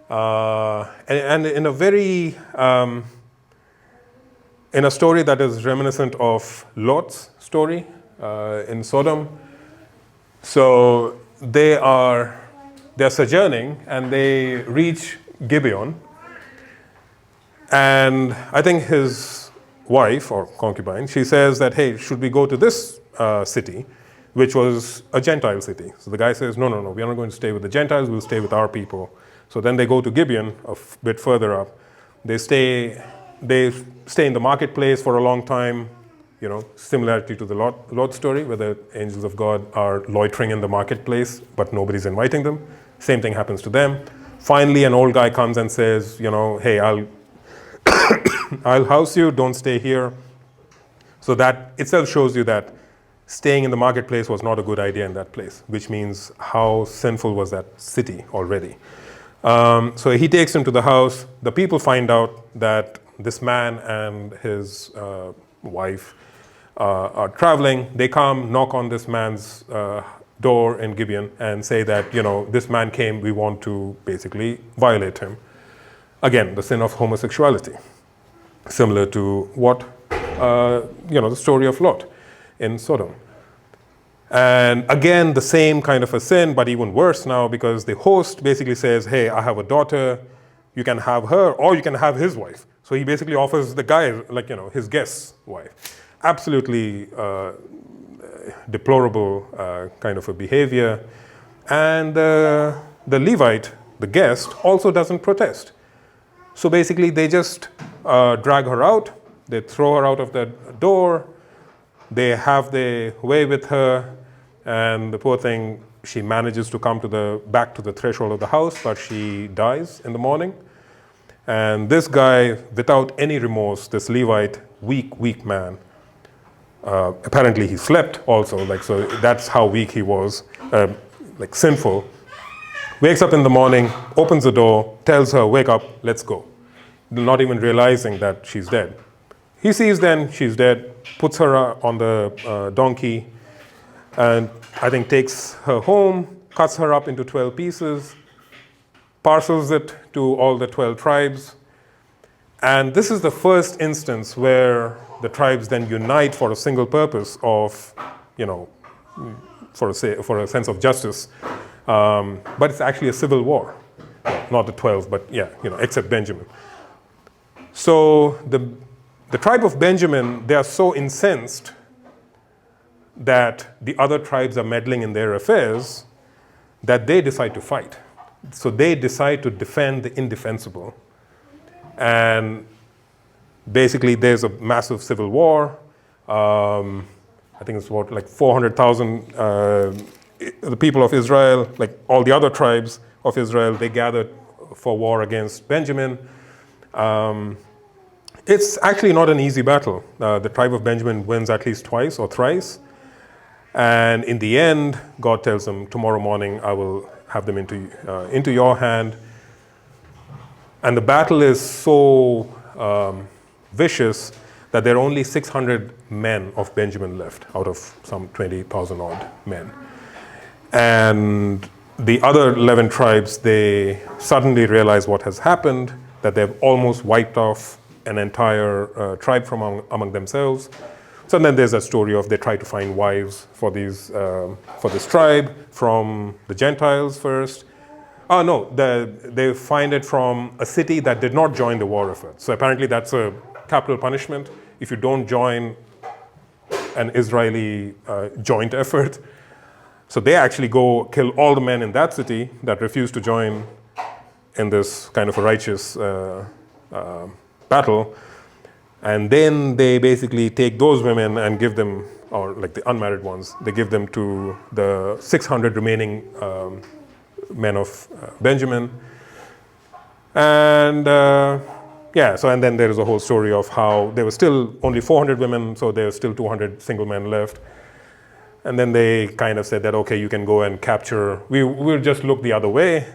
and in a very in a story that is reminiscent of Lot's story in Sodom. So they're sojourning and they reach Gibeon, and I think his wife or concubine, she says that, hey, should we go to this city, which was a Gentile city? So the guy says, no, we are not going to stay with the Gentiles, we'll stay with our people. So then they go to Gibeon, a bit further up. They stay in the marketplace for a long time, similarity to the Lot story, where the angels of God are loitering in the marketplace, but nobody's inviting them. Same thing happens to them. Finally, an old guy comes and says, hey, I'll house you, don't stay here. So that itself shows you that staying in the marketplace was not a good idea in that place, which means how sinful was that city already. So he takes him to the house. The people find out that this man and his wife are traveling. They come, knock on this man's door in Gibeon and say that, this man came, we want to basically violate him. Again, the sin of homosexuality, similar to what, the story of Lot in Sodom. And again, the same kind of a sin, but even worse now, because the host basically says, hey, I have a daughter, you can have her, or you can have his wife. So he basically offers the guy, his guest's wife. Absolutely deplorable kind of a behavior. And the Levite, the guest, also doesn't protest. So basically, they just drag her out, they throw her out of the door, they have their way with her, and the poor thing, she manages to come back to the threshold of the house, but she dies in the morning. And this guy, without any remorse, this Levite, weak man, apparently he slept also, so that's how weak he was, sinful, wakes up in the morning, opens the door, tells her, wake up, let's go, not even realizing that she's dead. He sees then she's dead, puts her on the donkey, and I think takes her home, cuts her up into 12 pieces, parcels it to all the 12 tribes. And this is the first instance where the tribes then unite for a single purpose of, for a sense of justice. But it's actually a civil war. Not the 12, but except Benjamin. So the tribe of Benjamin, they are so incensed that the other tribes are meddling in their affairs that they decide to fight. So they decide to defend the indefensible. And basically there's a massive civil war. I think it's 400,000 the people of Israel, all the other tribes of Israel, they gathered for war against Benjamin. It's actually not an easy battle. The tribe of Benjamin wins at least twice or thrice. And in the end, God tells them, tomorrow morning I will have them into your hand. And the battle is so vicious that there are only 600 men of Benjamin left out of some 20,000 odd men. And the other 11 tribes, they suddenly realize what has happened, that they've almost wiped off an entire tribe from among themselves. So then there's a story of they try to find wives for this tribe from the Gentiles first. Oh no, they find it from a city that did not join the war effort. So apparently that's a capital punishment if you don't join an Israeli joint effort. So they actually go kill all the men in that city that refuse to join in this kind of a righteous battle. And then they basically take those women and give them, or the unmarried ones, they give them to the 600 remaining men of Benjamin. And and then there is a whole story of how there were still only 400 women, so there were still 200 single men left. And then they kind of said that, okay, you can go and capture, we'll just look the other way.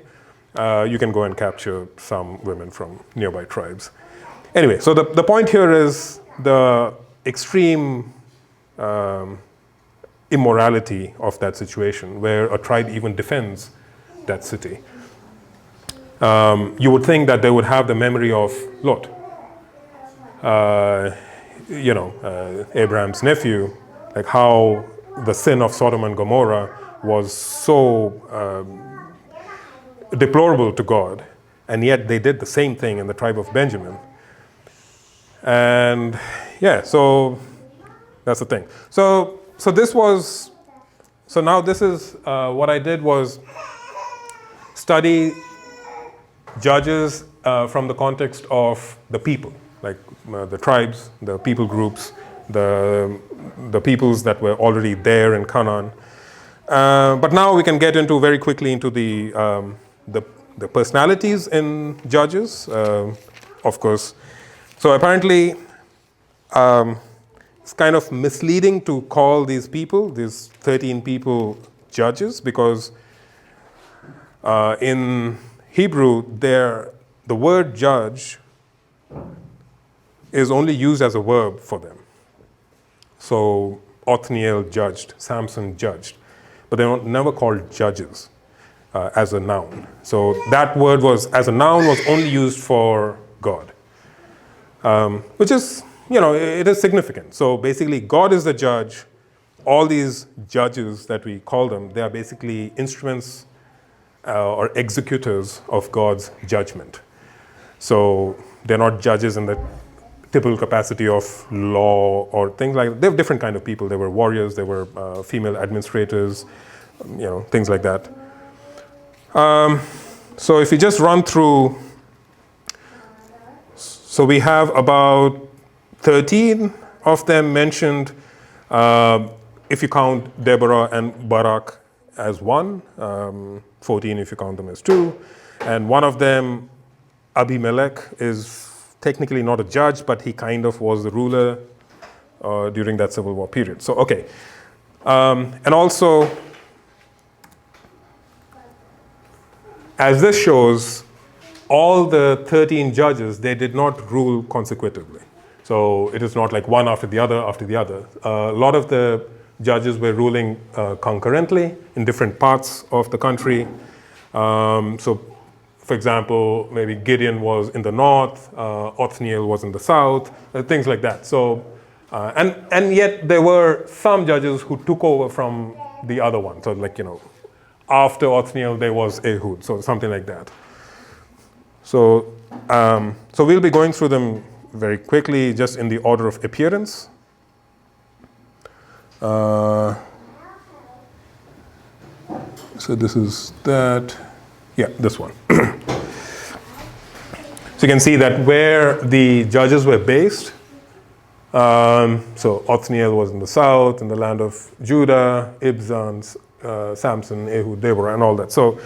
You can go and capture some women from nearby tribes. Anyway, so the point here is the extreme immorality of that situation, where a tribe even defends that city. You would think that they would have the memory of Lot, Abraham's nephew, like how the sin of Sodom and Gomorrah was so deplorable to God, and yet they did the same thing in the tribe of Benjamin. And yeah, so that's the thing. So now this is what I did was study Judges from the context of the people, like the tribes, the people groups, the peoples that were already there in Canaan. But now we can get into very quickly into the personalities in Judges, of course. So apparently, it's kind of misleading to call these people, these 13 people, judges, because in Hebrew, the word judge is only used as a verb for them. So Othniel judged, Samson judged, but they're never called judges as a noun. So that word as a noun was only used for God, which is, it is significant. So basically, God is the judge. All these judges that we call them, they are basically instruments or executors of God's judgment. So they're not judges in the typical capacity of law or things like that. They're different kind of people. They were warriors, they were female administrators, things like that. So if you just run through, so we have about 13 of them mentioned, if you count Deborah and Barak as one, 14 if you count them as two, and one of them, Abimelech, is technically not a judge, but he kind of was the ruler during that civil war period. So, okay. And also, as this shows, all the 13 judges, they did not rule consecutively. So it is not like one after the other after the other. A lot of the judges were ruling concurrently in different parts of the country. So, for example, maybe Gideon was in the north, Othniel was in the south, things like that. So, and yet there were some judges who took over from the other one. So, like, after Othniel there was Ehud, so something like that. So, so we'll be going through them very quickly, just in the order of appearance. So this is that. Yeah, this one. So you can see that where the judges were based. So Othniel was in the south, in the land of Judah, Ibzan, Samson, Ehud, Deborah, and all that. So,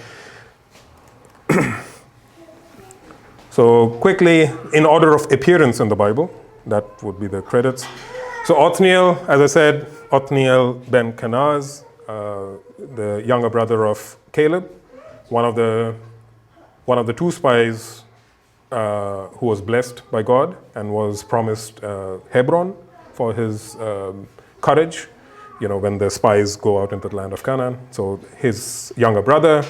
so quickly, in order of appearance in the Bible, that would be the credits. So Othniel, as I said, Othniel ben Kenaz, the younger brother of Caleb, one of the two spies who was blessed by God and was promised Hebron for his courage, when the spies go out into the land of Canaan. So his younger brother,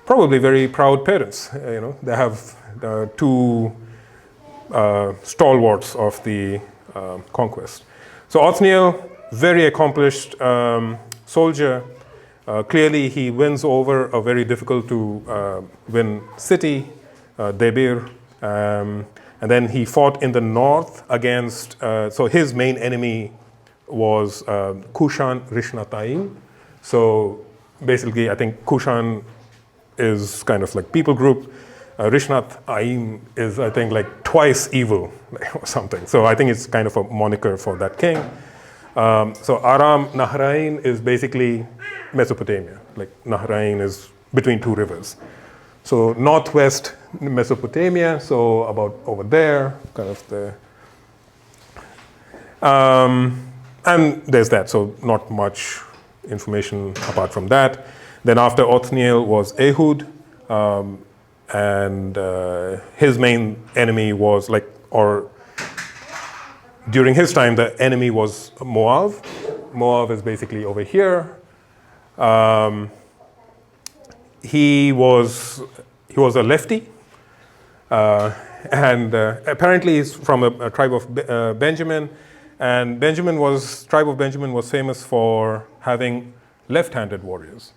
probably very proud parents. They have two stalwarts of the conquest. So Othniel, very accomplished soldier. Clearly, he wins over a very difficult to win city, Debir, and then he fought in the north against. So his main enemy was Kushan Rishnataim. So basically, I think Kushan is kind of like people group. Rishnataim is, I think, like twice evil or something. So I think it's kind of a moniker for that king. So Aram Naharain is basically Mesopotamia. Like Naharain is between two rivers. So northwest Mesopotamia, so about over there, kind of the. And there's that, so not much information apart from that. Then after Othniel was Ehud, and his main enemy was during his time, the enemy was Moab. Moab is basically over here. He was a lefty, and apparently he's from a tribe of Benjamin. And tribe of Benjamin was famous for having left-handed warriors,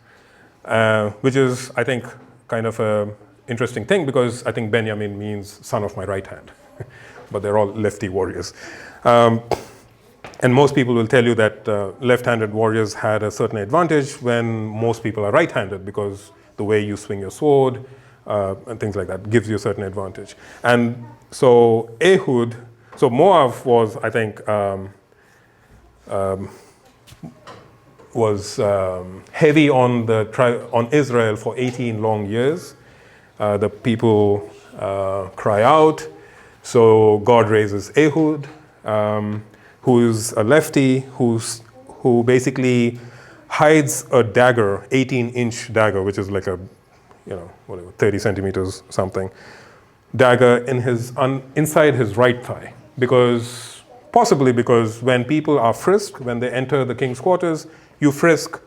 which is, I think, kind of a interesting thing, because I think Benjamin means son of my right hand, but they're all lefty warriors. And most people will tell you that left-handed warriors had a certain advantage when most people are right-handed, because the way you swing your sword and things like that gives you a certain advantage. And so Ehud, so Moab was, I think, was heavy on Israel for 18 long years. The people cry out, so God raises Ehud, who's a lefty, who basically hides a dagger, 18-inch dagger, which is like a, 30 centimeters something, dagger inside his right thigh, possibly because when people are frisked, when they enter the king's quarters, you frisk,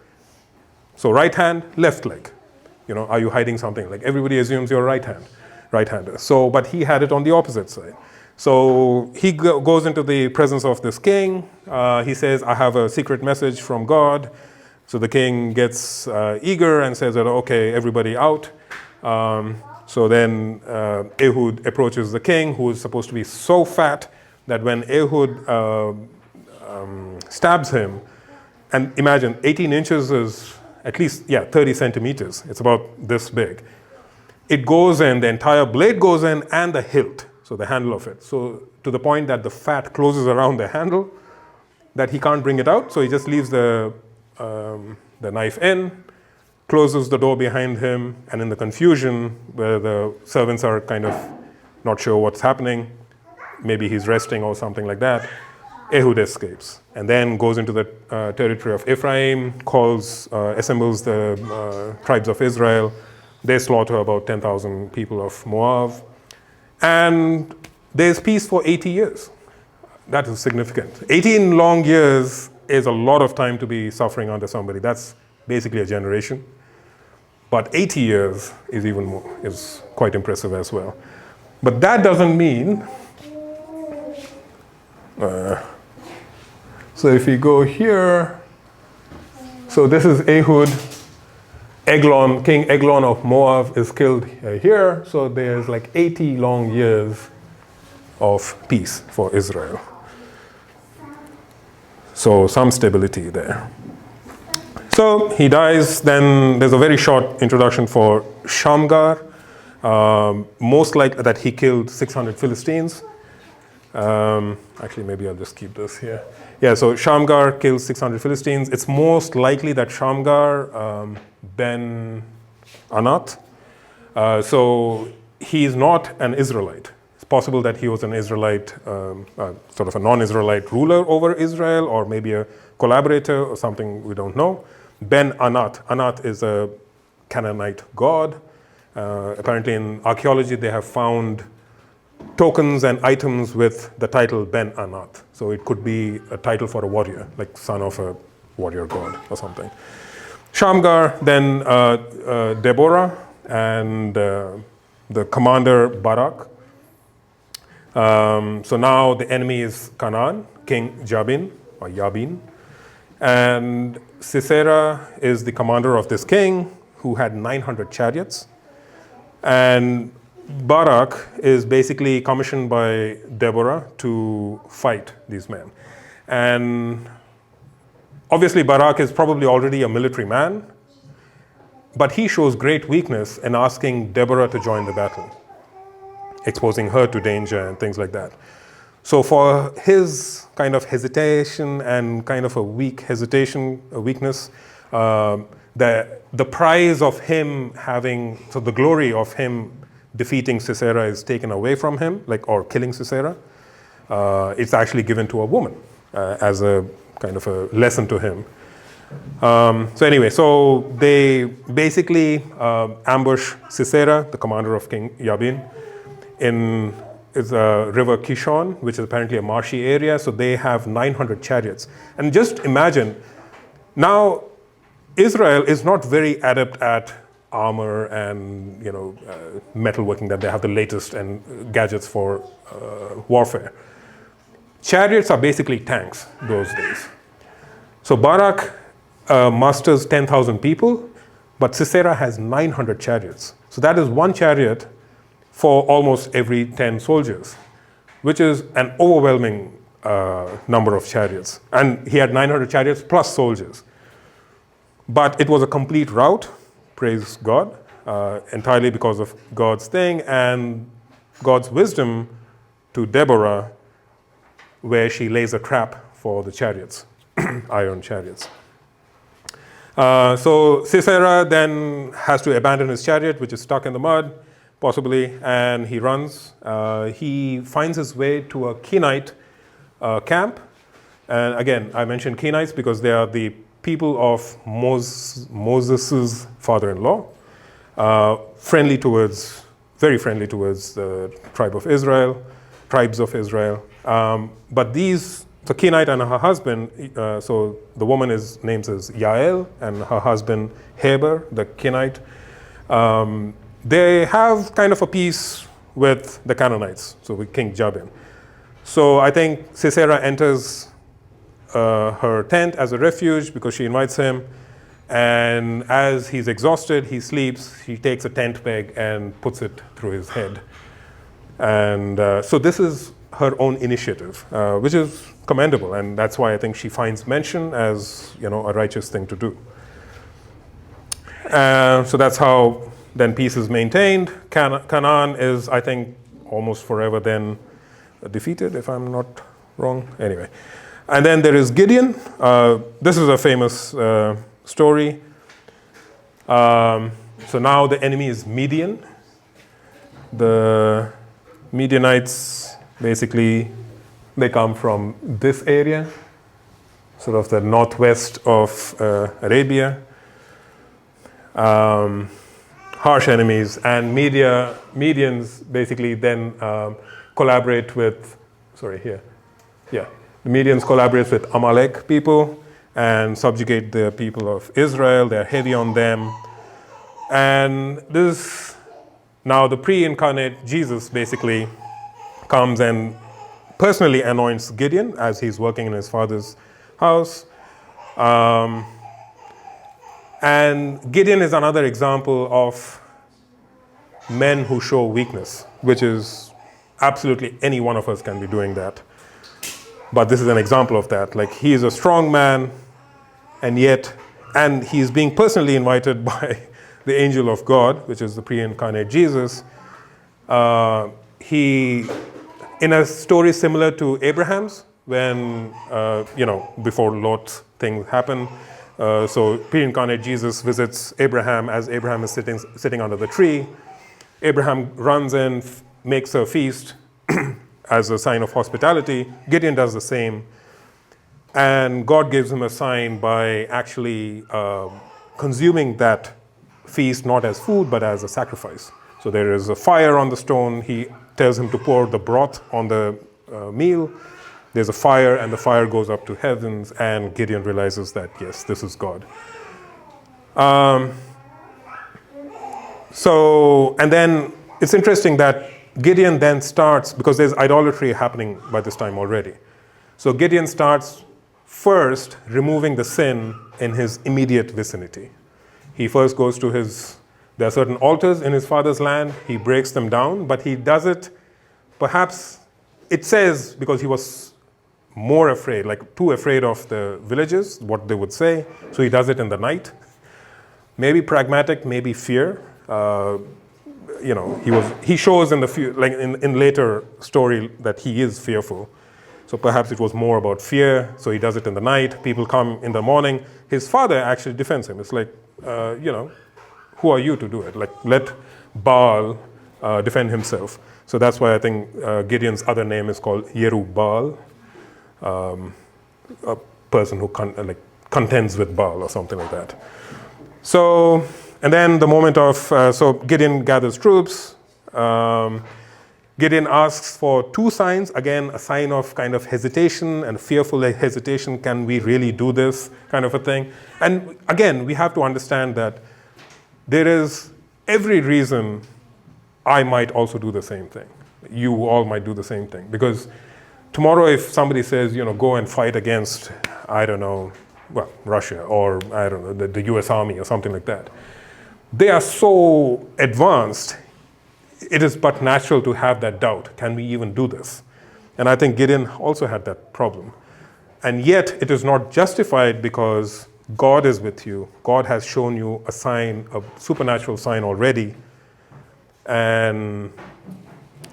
so right hand, left leg. Are you hiding something? Like everybody assumes you're right-hander. So, but he had it on the opposite side. So he goes into the presence of this king. He says, I have a secret message from God. So the king gets eager and says, okay, everybody out. So then Ehud approaches the king, who is supposed to be so fat that when Ehud stabs him, and imagine 18 inches is at least, 30 centimeters. It's about this big. It goes in, the entire blade goes in, and the hilt, so the handle of it. So to the point that the fat closes around the handle, that he can't bring it out. So he just leaves the knife in, closes the door behind him, and in the confusion where the servants are kind of not sure what's happening, maybe he's resting or something like that, Ehud escapes and then goes into the territory of Ephraim, assembles the tribes of Israel. They slaughter about 10,000 people of Moab. And there's peace for 80 years. That is significant. 18 long years is a lot of time to be suffering under somebody. That's basically a generation. But 80 years is quite impressive as well. But that doesn't mean... so if we go here, so this is Ehud. King Eglon of Moab is killed here. So there's like 80 long years of peace for Israel. So some stability there. So he dies. Then there's a very short introduction for Shamgar. Most likely that he killed 600 Philistines. Actually, maybe I'll just keep this here. Yeah, so Shamgar kills 600 Philistines. It's most likely that Shamgar ben Anat. So he's not an Israelite. It's possible that he was an Israelite, sort of a non-Israelite ruler over Israel, or maybe a collaborator or something, we don't know. Ben Anat. Anat is a Canaanite god. Apparently in archaeology they have found tokens and items with the title Ben Anat. So it could be a title for a warrior, like son of a warrior god or something. Shamgar, then Deborah, and the commander Barak. So now the enemy is Canaan, King Jabin, or Yabin. And Sisera is the commander of this king, who had 900 chariots. And Barak is basically commissioned by Deborah to fight these men. And obviously Barak is probably already a military man, but he shows great weakness in asking Deborah to join the battle, exposing her to danger and things like that. So for his kind of hesitation and kind of a weakness, the prize of him the glory of him defeating Sisera is taken away from him, or killing Sisera. It's actually given to a woman as a kind of a lesson to him. So they basically ambush Sisera, the commander of King Yabin, in is a river Kishon, which is apparently a marshy area. So they have 900 chariots. And just imagine, now Israel is not very adept at armor and metalworking, that they have the latest and gadgets for warfare. Chariots are basically tanks those days. So Barak musters 10,000 people, but Sisera has 900 chariots. So that is one chariot for almost every 10 soldiers, which is an overwhelming number of chariots. And he had 900 chariots plus soldiers. But it was a complete rout, praise God, entirely because of God's thing and God's wisdom to Deborah, where she lays a trap for the chariots, iron chariots. So Sisera then has to abandon his chariot, which is stuck in the mud, possibly, and he runs. He finds his way to a Kenite camp. And again, I mentioned Kenites because they are the people of Moses' father-in-law, very friendly towards the tribes of Israel. But the Kenite and her husband, so the woman is named as Yael, and her husband Heber, the Kenite, they have kind of a peace with the Canaanites, so with King Jabin. So I think Sisera enters her tent as a refuge because she invites him, and as he's exhausted, he sleeps. He takes a tent peg and puts it through his head. And so this is her own initiative, which is commendable, and that's why I think she finds mention as a righteous thing to do. So that's how then peace is maintained. Canaan is, I think, almost forever then defeated, if I'm not wrong. Anyway, and then there is Gideon. This is a famous story. So now the enemy is Midian. The Midianites, basically, they come from this area, sort of the northwest of Arabia. Harsh enemies, and Medians basically then collaborate with, the Medians collaborate with Amalek people and subjugate the people of Israel. They're heavy on them. And now the pre-incarnate Jesus basically comes and personally anoints Gideon as he's working in his father's house. And Gideon is another example of men who show weakness, which is absolutely any one of us can be doing that. But this is an example of that. Like, he is a strong man, and he's being personally invited by the angel of God, which is the pre-incarnate Jesus. He, in a story similar to Abraham's, when, before Lot's thing happened, so pre-incarnate Jesus visits Abraham as Abraham is sitting under the tree. Abraham runs in, makes a feast as a sign of hospitality. Gideon does the same. And God gives him a sign by actually consuming that feast not as food but as a sacrifice. So there is a fire on the stone. He tells him to pour the broth on the meal. There's a fire, and the fire goes up to heavens, and Gideon realizes that, yes, this is God. And then it's interesting that Gideon then starts, because there's idolatry happening by this time already. So Gideon starts first removing the sin in his immediate vicinity. He first goes to there are certain altars in his father's land. He breaks them down, but he does it, perhaps, it says, because he was more afraid, too afraid of the villagers, what they would say. So he does it in the night. Maybe pragmatic, maybe fear. He shows in in later story that he is fearful. So perhaps it was more about fear. So he does it in the night. People come in the morning. His father actually defends him. It's like, who are you to do it? Let Baal defend himself. So that's why I think Gideon's other name is called Yerub-Baal. A person who contends with Baal or something like that. So, and then the moment of, so Gideon gathers troops. Gideon asks for 2 signs, again, a sign of kind of hesitation and fearful hesitation. Can we really do this kind of a thing? And again, we have to understand that there is every reason I might also do the same thing. You all might do the same thing. Because tomorrow if somebody says, go and fight against, I don't know, well, Russia or, I don't know, the US Army or something like that, they are so advanced, it is but natural to have that doubt. Can we even do this? And I think Gideon also had that problem. And yet it is not justified because God is with you. God has shown you a sign, a supernatural sign already. And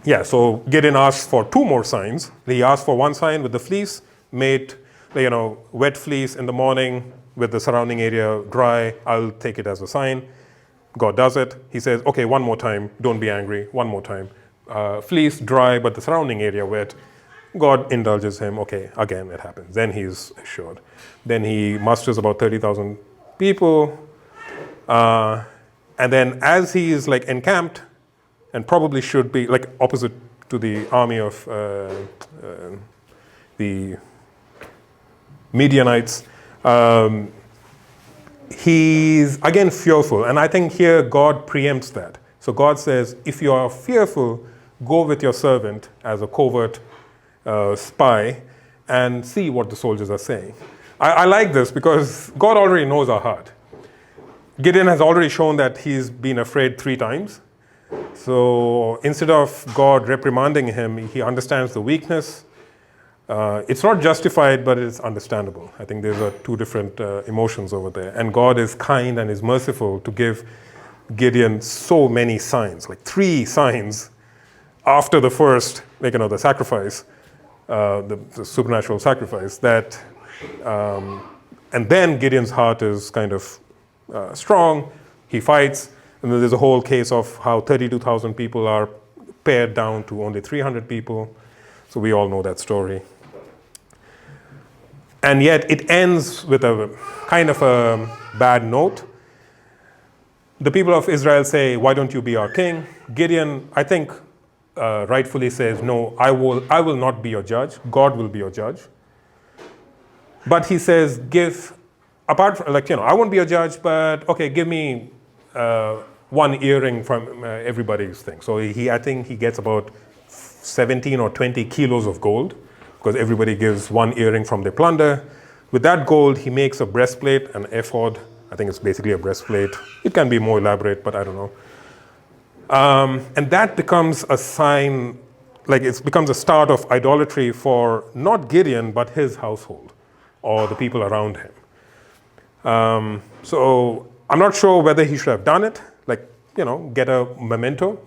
yeah, so Gideon asked for 2 more signs. He asked for 1 sign with the fleece, made, wet fleece in the morning with the surrounding area dry. I'll take it as a sign. God does it. He says, okay, 1 more time. Don't be angry. 1 more time. Fleece dry, but the surrounding area wet. God indulges him. Okay, again it happens. Then he's assured. Then he musters about 30,000 people. And then as he is encamped, and probably should be opposite to the army of the Midianites, he's again fearful. And I think here God preempts that. So God says, if you are fearful, go with your servant as a covert spy and see what the soldiers are saying. I like this because God already knows our heart. Gideon has already shown that he's been afraid 3 times. So instead of God reprimanding him, he understands the weakness. It's not justified, but it's understandable. I think there are 2 different emotions over there. And God is kind and is merciful to give Gideon so many signs, 3 signs after the first, the sacrifice, the supernatural sacrifice, that, and then Gideon's heart is kind of strong. He fights. And then there's a whole case of how 32,000 people are pared down to only 300 people. So we all know that story. And yet it ends with a kind of a bad note. The people of Israel say, why don't you be our king? Gideon, I think, rightfully says, no, I will not be your judge. God will be your judge. But he says, apart from, I won't be a judge, but okay, give me 1 earring from everybody's thing. So I think he gets about 17 or 20 kilos of gold because everybody gives 1 earring from their plunder. With that gold, he makes a breastplate, an ephod. I think it's basically a breastplate. It can be more elaborate, but I don't know. And that becomes a sign, it becomes a start of idolatry for not Gideon, but his household or the people around him. So I'm not sure whether he should have done it, get a memento.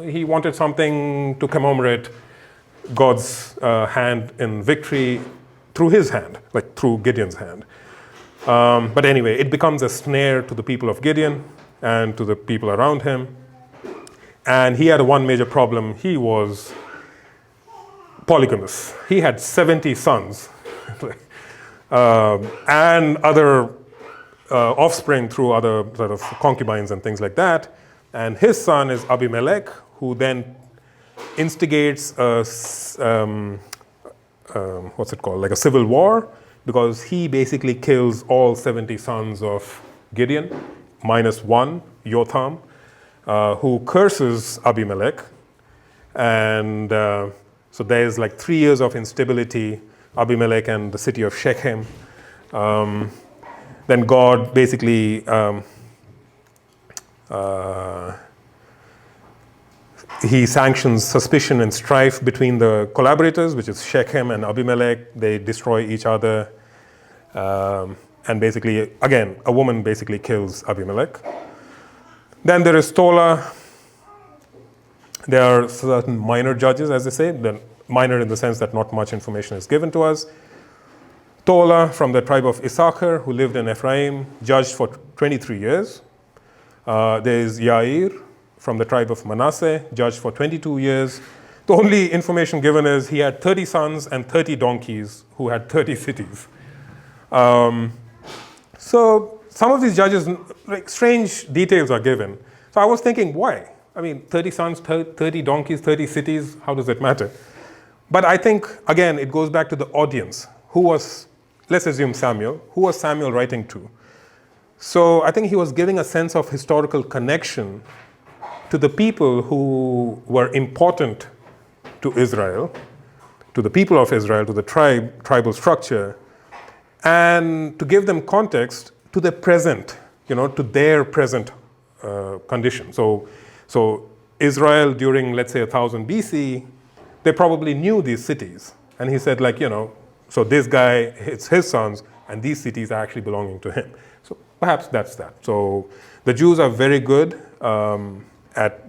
He wanted something to commemorate God's hand in victory through his hand, through Gideon's hand. But anyway, it becomes a snare to the people of Gideon and to the people around him. And he had 1 major problem. He was polygamous. He had 70 sons and other offspring through other sort of concubines and things like that. And his son is Abimelech, who then instigates a civil war, because he basically kills all 70 sons of Gideon, minus 1, Jotham, who curses Abimelech. And so there's 3 years of instability, Abimelech and the city of Shechem. Then God basically he sanctions suspicion and strife between the collaborators, which is Shechem and Abimelech. They destroy each other. And basically, again, a woman basically kills Abimelech. Then there is Tola. There are certain minor judges, as they say. The minor in the sense that not much information is given to us. Tola from the tribe of Issachar, who lived in Ephraim, judged for 23 years. There is Yair from the tribe of Manasseh, judged for 22 years. The only information given is he had 30 sons and 30 donkeys who had 30 cities. So some of these judges, like strange details are given. So I was thinking, why? I mean, 30 sons, 30 donkeys, 30 cities, how does it matter? But I think, again, it goes back to the audience. Who was, let's assume Samuel, who was Samuel writing to? So I think he was giving a sense of historical connection to the people who were important to Israel, to the people of Israel, to the tribal structure, and to give them context to the present, to their present condition. So Israel during, let's say, 1000 BC, they probably knew these cities. And he said, so this guy, it's his sons, and these cities are actually belonging to him. So perhaps that's that. So the Jews are very good at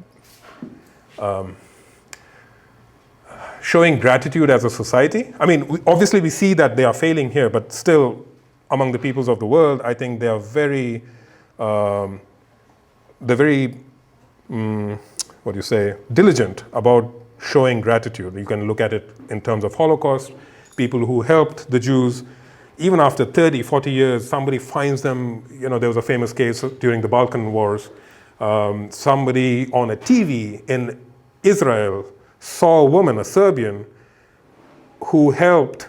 showing gratitude as a society. I mean, obviously we see that they are failing here, but still, among the peoples of the world, I think they are very, diligent about showing gratitude. You can look at it in terms of Holocaust, people who helped the Jews. Even after 30, 40 years, somebody finds them, there was a famous case during the Balkan Wars. Somebody on a TV in Israel saw a woman, a Serbian, who helped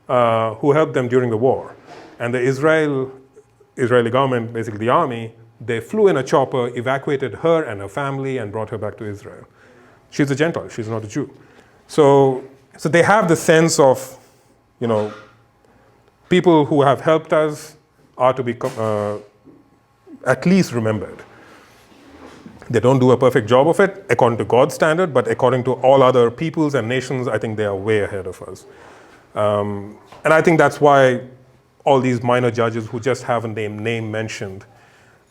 them during the war. And the Israeli government, basically the army, they flew in a chopper, evacuated her and her family, and brought her back to Israel. She's a Gentile, she's not a Jew. So they have the sense of, people who have helped us are to be at least remembered. They don't do a perfect job of it according to God's standard, but according to all other peoples and nations, I think they are way ahead of us. And I think that's why all these minor judges who just have a name mentioned,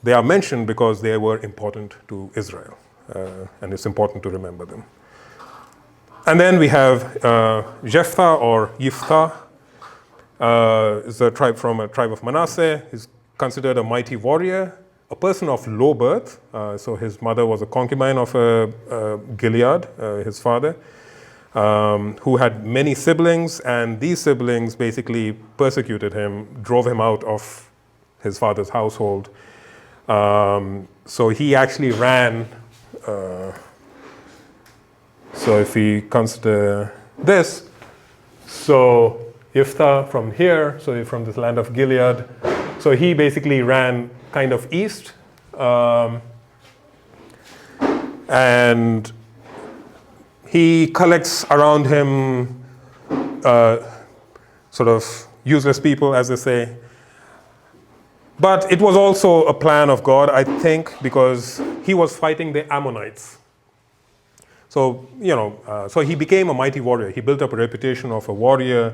they are mentioned because they were important to Israel. And it's important to remember them. And then we have Jephthah or Yiftah, is a tribe from a tribe of Manasseh. He's considered a mighty warrior, a person of low birth. So his mother was a concubine of Gilead, his father, who had many siblings, and these siblings basically persecuted him, drove him out of his father's household. So he actually ran. So if we consider this, so Yiftah from here, so from this land of Gilead, so he basically ran kind of east, and he collects around him sort of useless people, as they say. But it was also a plan of God, I think, because he was fighting the Ammonites. So, so he became a mighty warrior. He built up a reputation of a warrior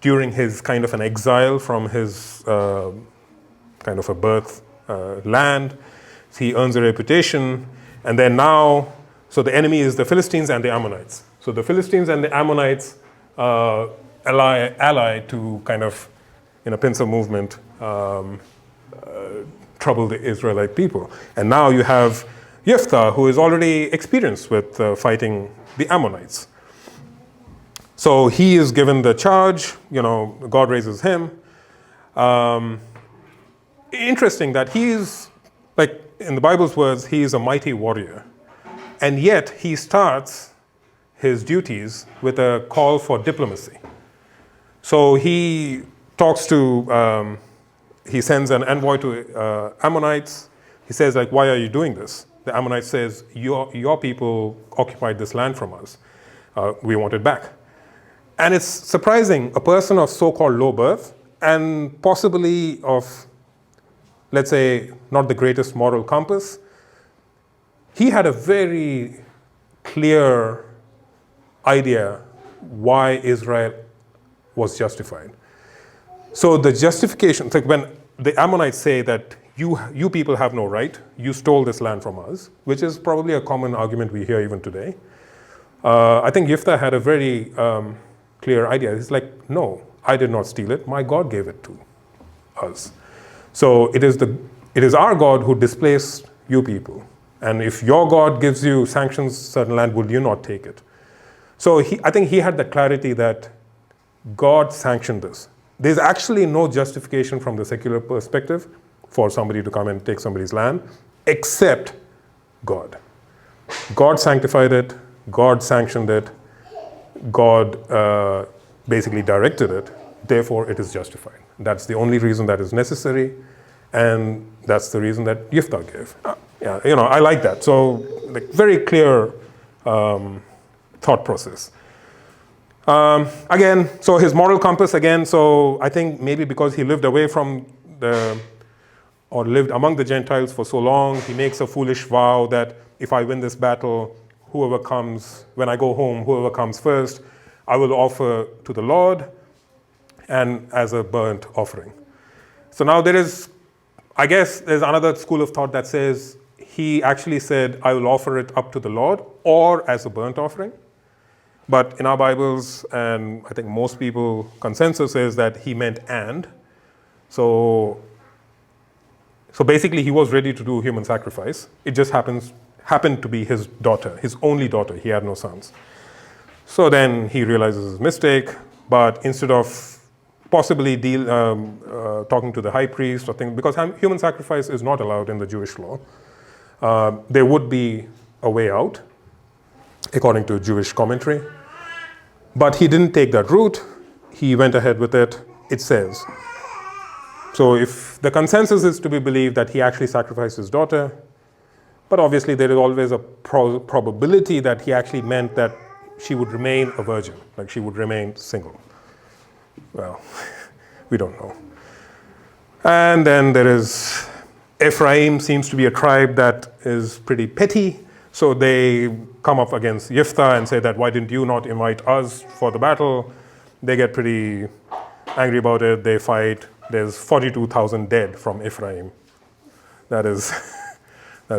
during his kind of an exile from his kind of a birth land. So he earns a reputation. And then now, so the enemy is the Philistines and the Ammonites. So the Philistines and the Ammonites ally to kind of, in a pincer movement, trouble the Israelite people. And now you have Jephthah, who is already experienced with fighting the Ammonites. So he is given the charge, God raises him. Interesting that he's, like in the Bible's words, he is a mighty warrior. And yet he starts his duties with a call for diplomacy. So he talks to, he sends an envoy to Ammonites. He says, why are you doing this? The Ammonite says, your people occupied this land from us. We want it back. And it's surprising, a person of so-called low birth and possibly of, let's say, not the greatest moral compass, he had a very clear idea why Israel was justified. So the justification, like when the Ammonites say that you people have no right, you stole this land from us, which is probably a common argument we hear even today. I think Jephthah had a very clear idea. He's like, no, I did not steal it. My God gave it to us. So it is our God who displaced you people. And if your God gives you sanctions certain land, will you not take it? So I think he had the clarity that God sanctioned this. there's actually no justification from the secular perspective for somebody to come and take somebody's land, except God. God sanctified it, God sanctioned it, God basically directed it, therefore it is justified. That's the only reason that is necessary, and that's the reason that Yiftah gave. Yeah, I like that. So, like, very clear thought process. Again, so his moral compass again, so I think maybe because he lived away from or lived among the Gentiles for so long, he makes a foolish vow that if I win this battle, when I go home, whoever comes first, I will offer to the Lord and as a burnt offering. So now there's another school of thought that says he actually said, I will offer it up to the Lord or as a burnt offering. But in our Bibles, and I think most people, consensus is that he meant and. So basically he was ready to do human sacrifice. It just happened to be his daughter, his only daughter. He had no sons. So then he realizes his mistake, but instead of possibly talking to the high priest or things, because human sacrifice is not allowed in the Jewish law, there would be a way out, according to Jewish commentary. But he didn't take that route. He went ahead with it, it says. So if the consensus is to be believed that he actually sacrificed his daughter, but obviously there is always a probability that he actually meant that she would remain a virgin, like she would remain single. Well, we don't know. And then there is Ephraim, seems to be a tribe that is pretty petty. So they come up against Yiftah and say that, why didn't you not invite us for the battle? They get pretty angry about it. They fight. There's 42,000 dead from Ephraim. That is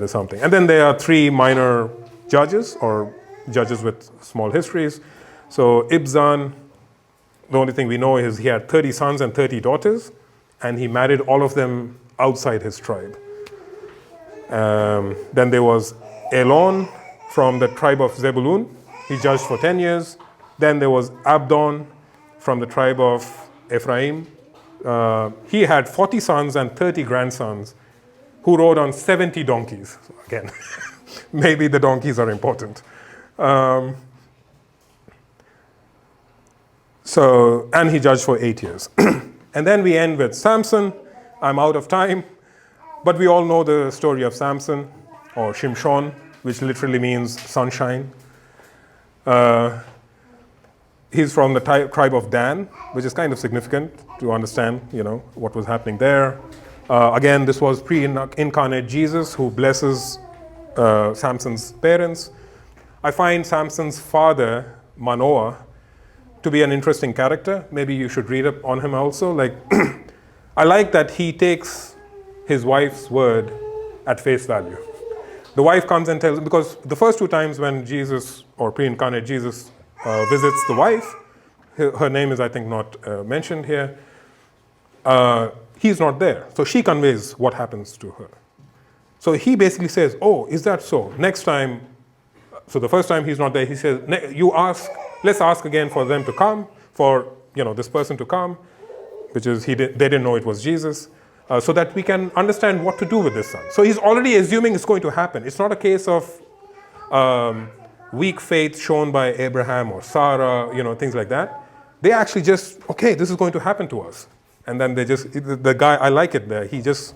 something. And then there are 3 minor judges, or judges with small histories. So Ibzan, the only thing we know is he had 30 sons and 30 daughters, and he married all of them outside his tribe. Then there was Elon from the tribe of Zebulun. He judged for 10 years. Then there was Abdon from the tribe of Ephraim. He had 40 sons and 30 grandsons who rode on 70 donkeys. So again, maybe the donkeys are important. And he judged for 8 years. And then we end with Samson. I'm out of time. But we all know the story of Samson, or Shimshon, which literally means sunshine. He's from the tribe of Dan, which is kind of significant to understand, what was happening there. Again, this was pre-incarnate Jesus who blesses Samson's parents. I find Samson's father, Manoah, to be an interesting character. Maybe you should read up on him also. Like, I like that he takes his wife's word at face value. The wife comes and tells him, because the first 2 times when Jesus, or pre-incarnate Jesus, visits the wife, her name is, I think, not mentioned here, he's not there. So she conveys what happens to her. So he basically says, oh, is that so? Next time, so the first time he's not there, he says, let's ask again for them to come, for this person to come, which is, they didn't know it was Jesus, so that we can understand what to do with this son. So he's already assuming it's going to happen. It's not a case of weak faith shown by Abraham or Sarah, things like that. They actually just, okay, this is going to happen to us. And then the guy, I like it there, he just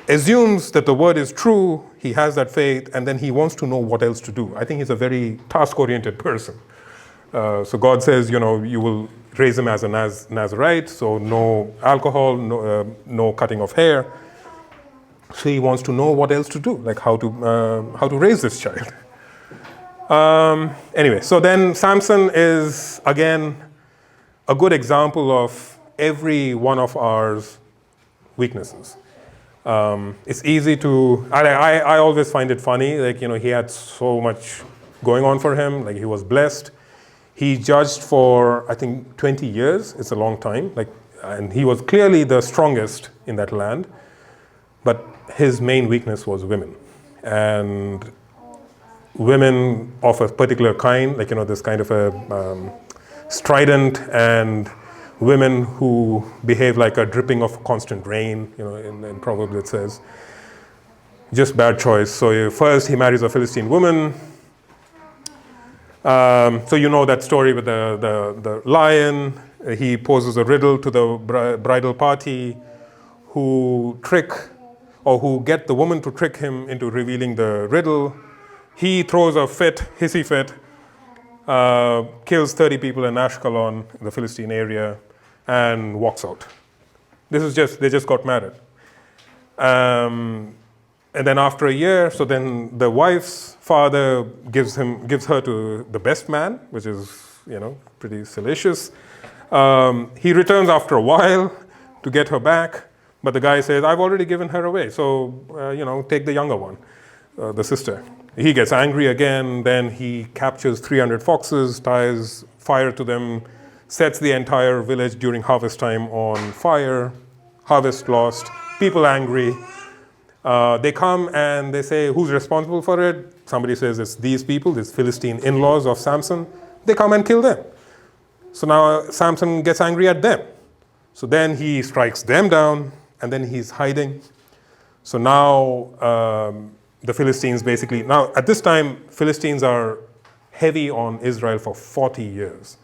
assumes that the word is true, he has that faith, and then he wants to know what else to do. I think he's a very task-oriented person. So God says, you will raise him as a Nazarite, so no alcohol, no cutting of hair. So he wants to know what else to do, like how to raise this child. Anyway, so then Samson is, again, a good example of every one of our weaknesses. It's easy to, I always find it funny, like, he had so much going on for him, like he was blessed. He judged for, I think, 20 years. It's a long time, and he was clearly the strongest in that land. But his main weakness was women. And women of a particular kind, like, this kind of a strident and women who behave like a dripping of constant rain. In Proverbs it says, just bad choice. So first he marries a Philistine woman. So you know that story with the lion. He poses a riddle to the bridal party who get the woman to trick him into revealing the riddle. He throws a hissy fit, kills 30 people in Ashkelon, the Philistine area, and walks out. They just got married. And then after a year, so then the wife's father gives her to the best man, which is, pretty salacious. He returns after a while to get her back, but the guy says, I've already given her away, so, take the younger one, the sister. He gets angry again, then he captures 300 foxes, ties fire to them, sets the entire village during harvest time on fire, harvest lost, people angry. They come and they say, who's responsible for it? Somebody says it's these people, these Philistine in-laws of Samson. They come and kill them. So now Samson gets angry at them. So then he strikes them down, and then he's hiding. So now the Philistines basically, now at this time, Philistines are heavy on Israel for 40 years.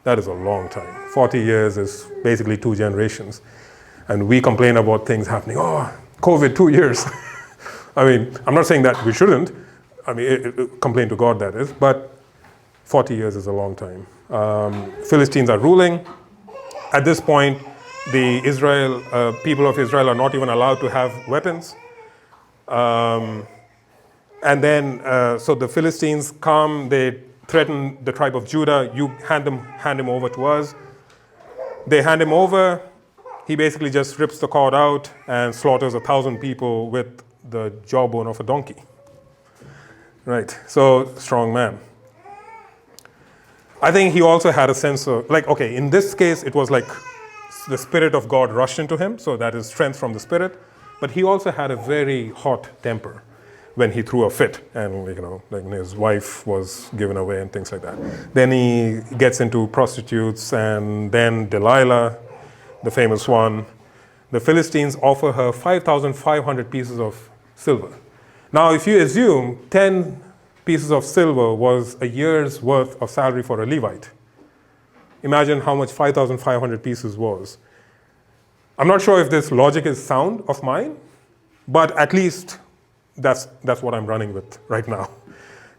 That is a long time. 40 years is basically 2 generations. And we complain about things happening. Oh, COVID, 2 years. I mean, I'm not saying that we shouldn't. I mean, complain to God, that is. But 40 years is a long time. Philistines are ruling. At this point, the people of Israel are not even allowed to have weapons. And then, so the Philistines come, they threaten the tribe of Judah. You hand him over to us. They hand him over. He basically just rips the cord out and slaughters 1,000 people with the jawbone of a donkey. Right, so strong man. I think he also had a sense of, in this case, it was like the Spirit of God rushed into him, so that is strength from the Spirit. But he also had a very hot temper when he threw a fit, and his wife was given away and things like that. Then he gets into prostitutes, and then Delilah, the famous one. The Philistines offer her 5,500 pieces of silver. Now, if you assume 10 pieces of silver was a year's worth of salary for a Levite, imagine how much 5,500 pieces was. I'm not sure if this logic is sound of mine, but at least that's what I'm running with right now.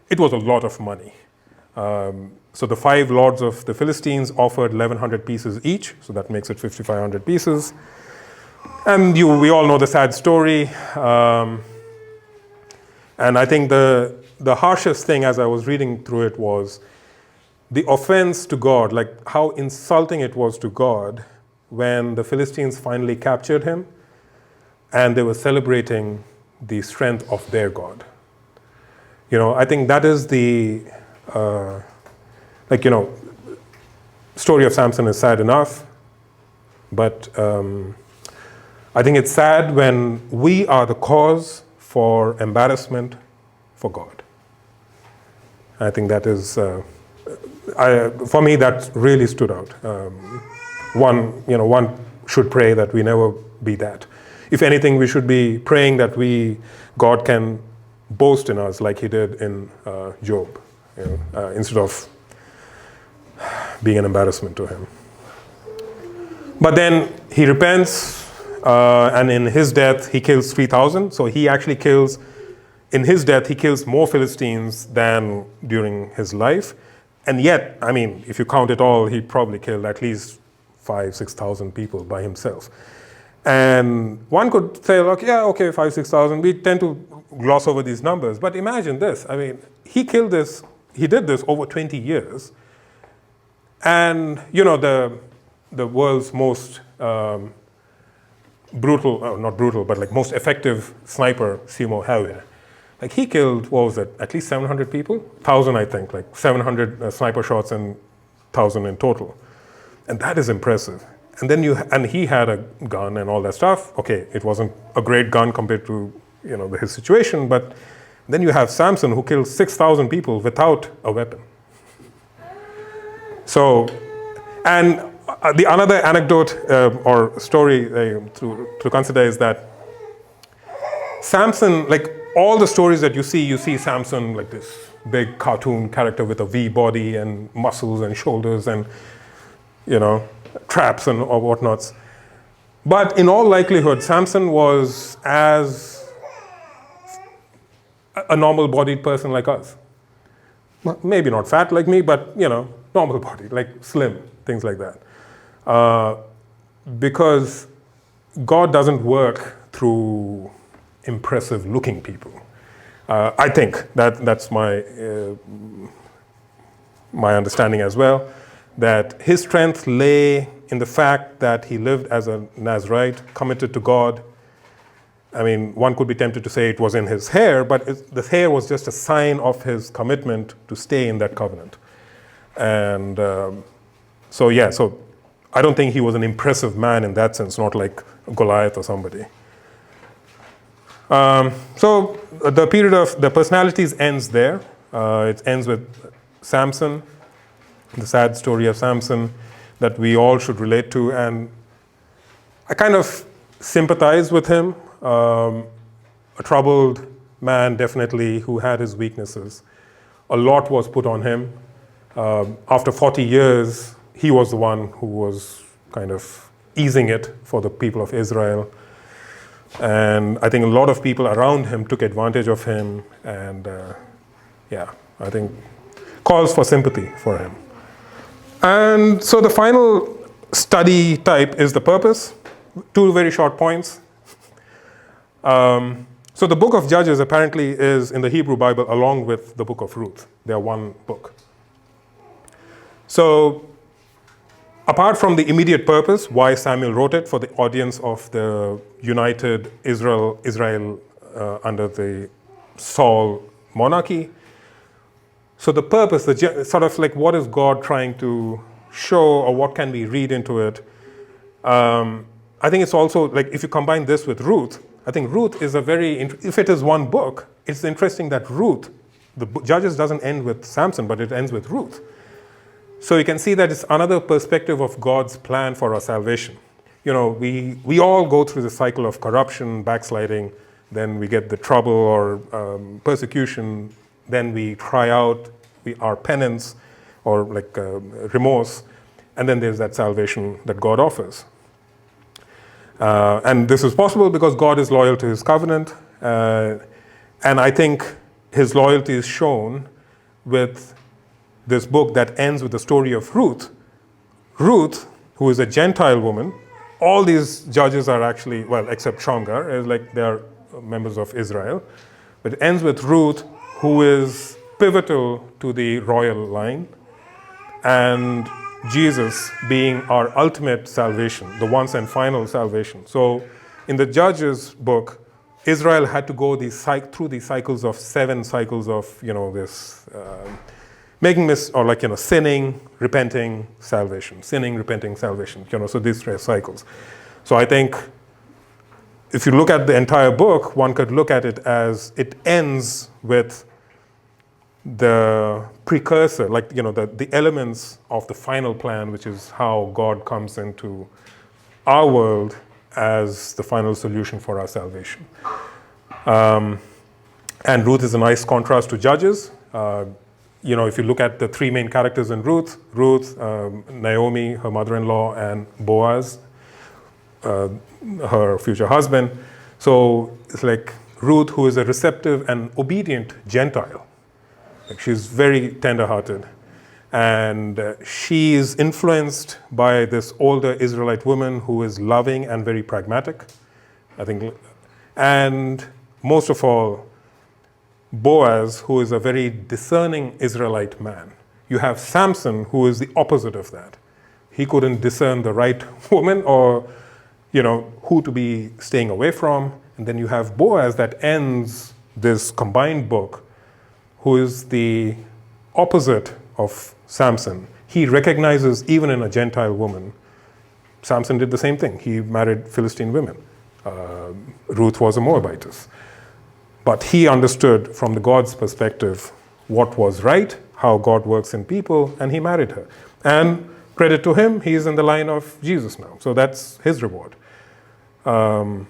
It was a lot of money. So the 5 lords of the Philistines offered 1,100 pieces each, so that makes it 5,500 pieces. And we all know the sad story. And I think the harshest thing as I was reading through it was the offense to God, like how insulting it was to God when the Philistines finally captured him and they were celebrating the strength of their God. I think that is the, story of Samson is sad enough, but I think it's sad when we are the cause for embarrassment for God. I think that is, for me, that really stood out. One should pray that we never be that. If anything, we should be praying that God can boast in us like he did in Job, instead of being an embarrassment to him. But then he repents, and in his death, he kills 3,000. So he actually in his death, he kills more Philistines than during his life. And yet, I mean, if you count it all, he probably killed at least 5,000-6,000 people by himself. And one could say, 5,000-6,000. We tend to gloss over these numbers. But imagine this. I mean, he did this over 20 years. And, the world's most most effective sniper, Simo Häyhä. He killed, at least 700 people? 1,000, I think, 700 sniper shots and 1,000 in total. And that is impressive. And then he had a gun and all that stuff. Okay, it wasn't a great gun compared to, his situation, but then you have Samson who killed 6,000 people without a weapon. So, and The another anecdote or story to consider is that Samson, like all the stories that you see Samson like this big cartoon character with a V body and muscles and shoulders and, traps and or whatnots. But in all likelihood, Samson was as a normal-bodied person like us. Maybe not fat like me, but, normal body, like slim, things like that. Because God doesn't work through impressive-looking people. I think that's my understanding as well, that his strength lay in the fact that he lived as a Nazirite, committed to God. I mean, one could be tempted to say it was in his hair, but the hair was just a sign of his commitment to stay in that covenant. And so I don't think he was an impressive man in that sense, not like Goliath or somebody. So the period of the personalities ends there. It ends with Samson, the sad story of Samson that we all should relate to. And I kind of sympathize with him. A troubled man, definitely, who had his weaknesses. A lot was put on him. After 40 years, he was the one who was kind of easing it for the people of Israel. And I think a lot of people around him took advantage of him. And I think calls for sympathy for him. And so the final study type is the purpose. 2 very short points. So the book of Judges apparently is in the Hebrew Bible along with the book of Ruth. They are one book. So apart from the immediate purpose, why Samuel wrote it for the audience of the united Israel under the Saul monarchy. So the purpose, sort of like what is God trying to show or what can we read into it? I think it's also like if you combine this with Ruth, I think Ruth is if it is one book, it's interesting that Ruth, the Judges doesn't end with Samson, but it ends with Ruth. So you can see that it's another perspective of God's plan for our salvation. We all go through the cycle of corruption, backsliding, then we get the trouble or persecution, then we cry out our penance or like remorse, and then there's that salvation that God offers. And this is possible because God is loyal to his covenant. And I think his loyalty is shown with this book that ends with the story of Ruth. Ruth, who is a Gentile woman, all these judges are actually, except Shamgar, is like they are members of Israel. But it ends with Ruth, who is pivotal to the royal line, and Jesus being our ultimate salvation, the once and final salvation. So in the Judges book, Israel had to go through these cycles of 7 cycles of, this sinning, repenting, salvation, sinning, repenting, salvation, so these 3 cycles. So I think if you look at the entire book, one could look at it as it ends with the precursor, the elements of the final plan, which is how God comes into our world as the final solution for our salvation. And Ruth is a nice contrast to Judges. If you look at the 3 main characters in Ruth, Naomi, her mother-in-law, and Boaz, her future husband. So it's like Ruth, who is a receptive and obedient Gentile. She's very tender-hearted, and she is influenced by this older Israelite woman who is loving and very pragmatic, I think. And most of all, Boaz, who is a very discerning Israelite man. You have Samson, who is the opposite of that. He couldn't discern the right woman or, who to be staying away from. And then you have Boaz that ends this combined book, who is the opposite of Samson. He recognizes, even in a Gentile woman, Samson did the same thing. He married Philistine women. Ruth was a Moabitess. But he understood from the God's perspective what was right, how God works in people, and he married her. And credit to him, he's in the line of Jesus now. So that's his reward. So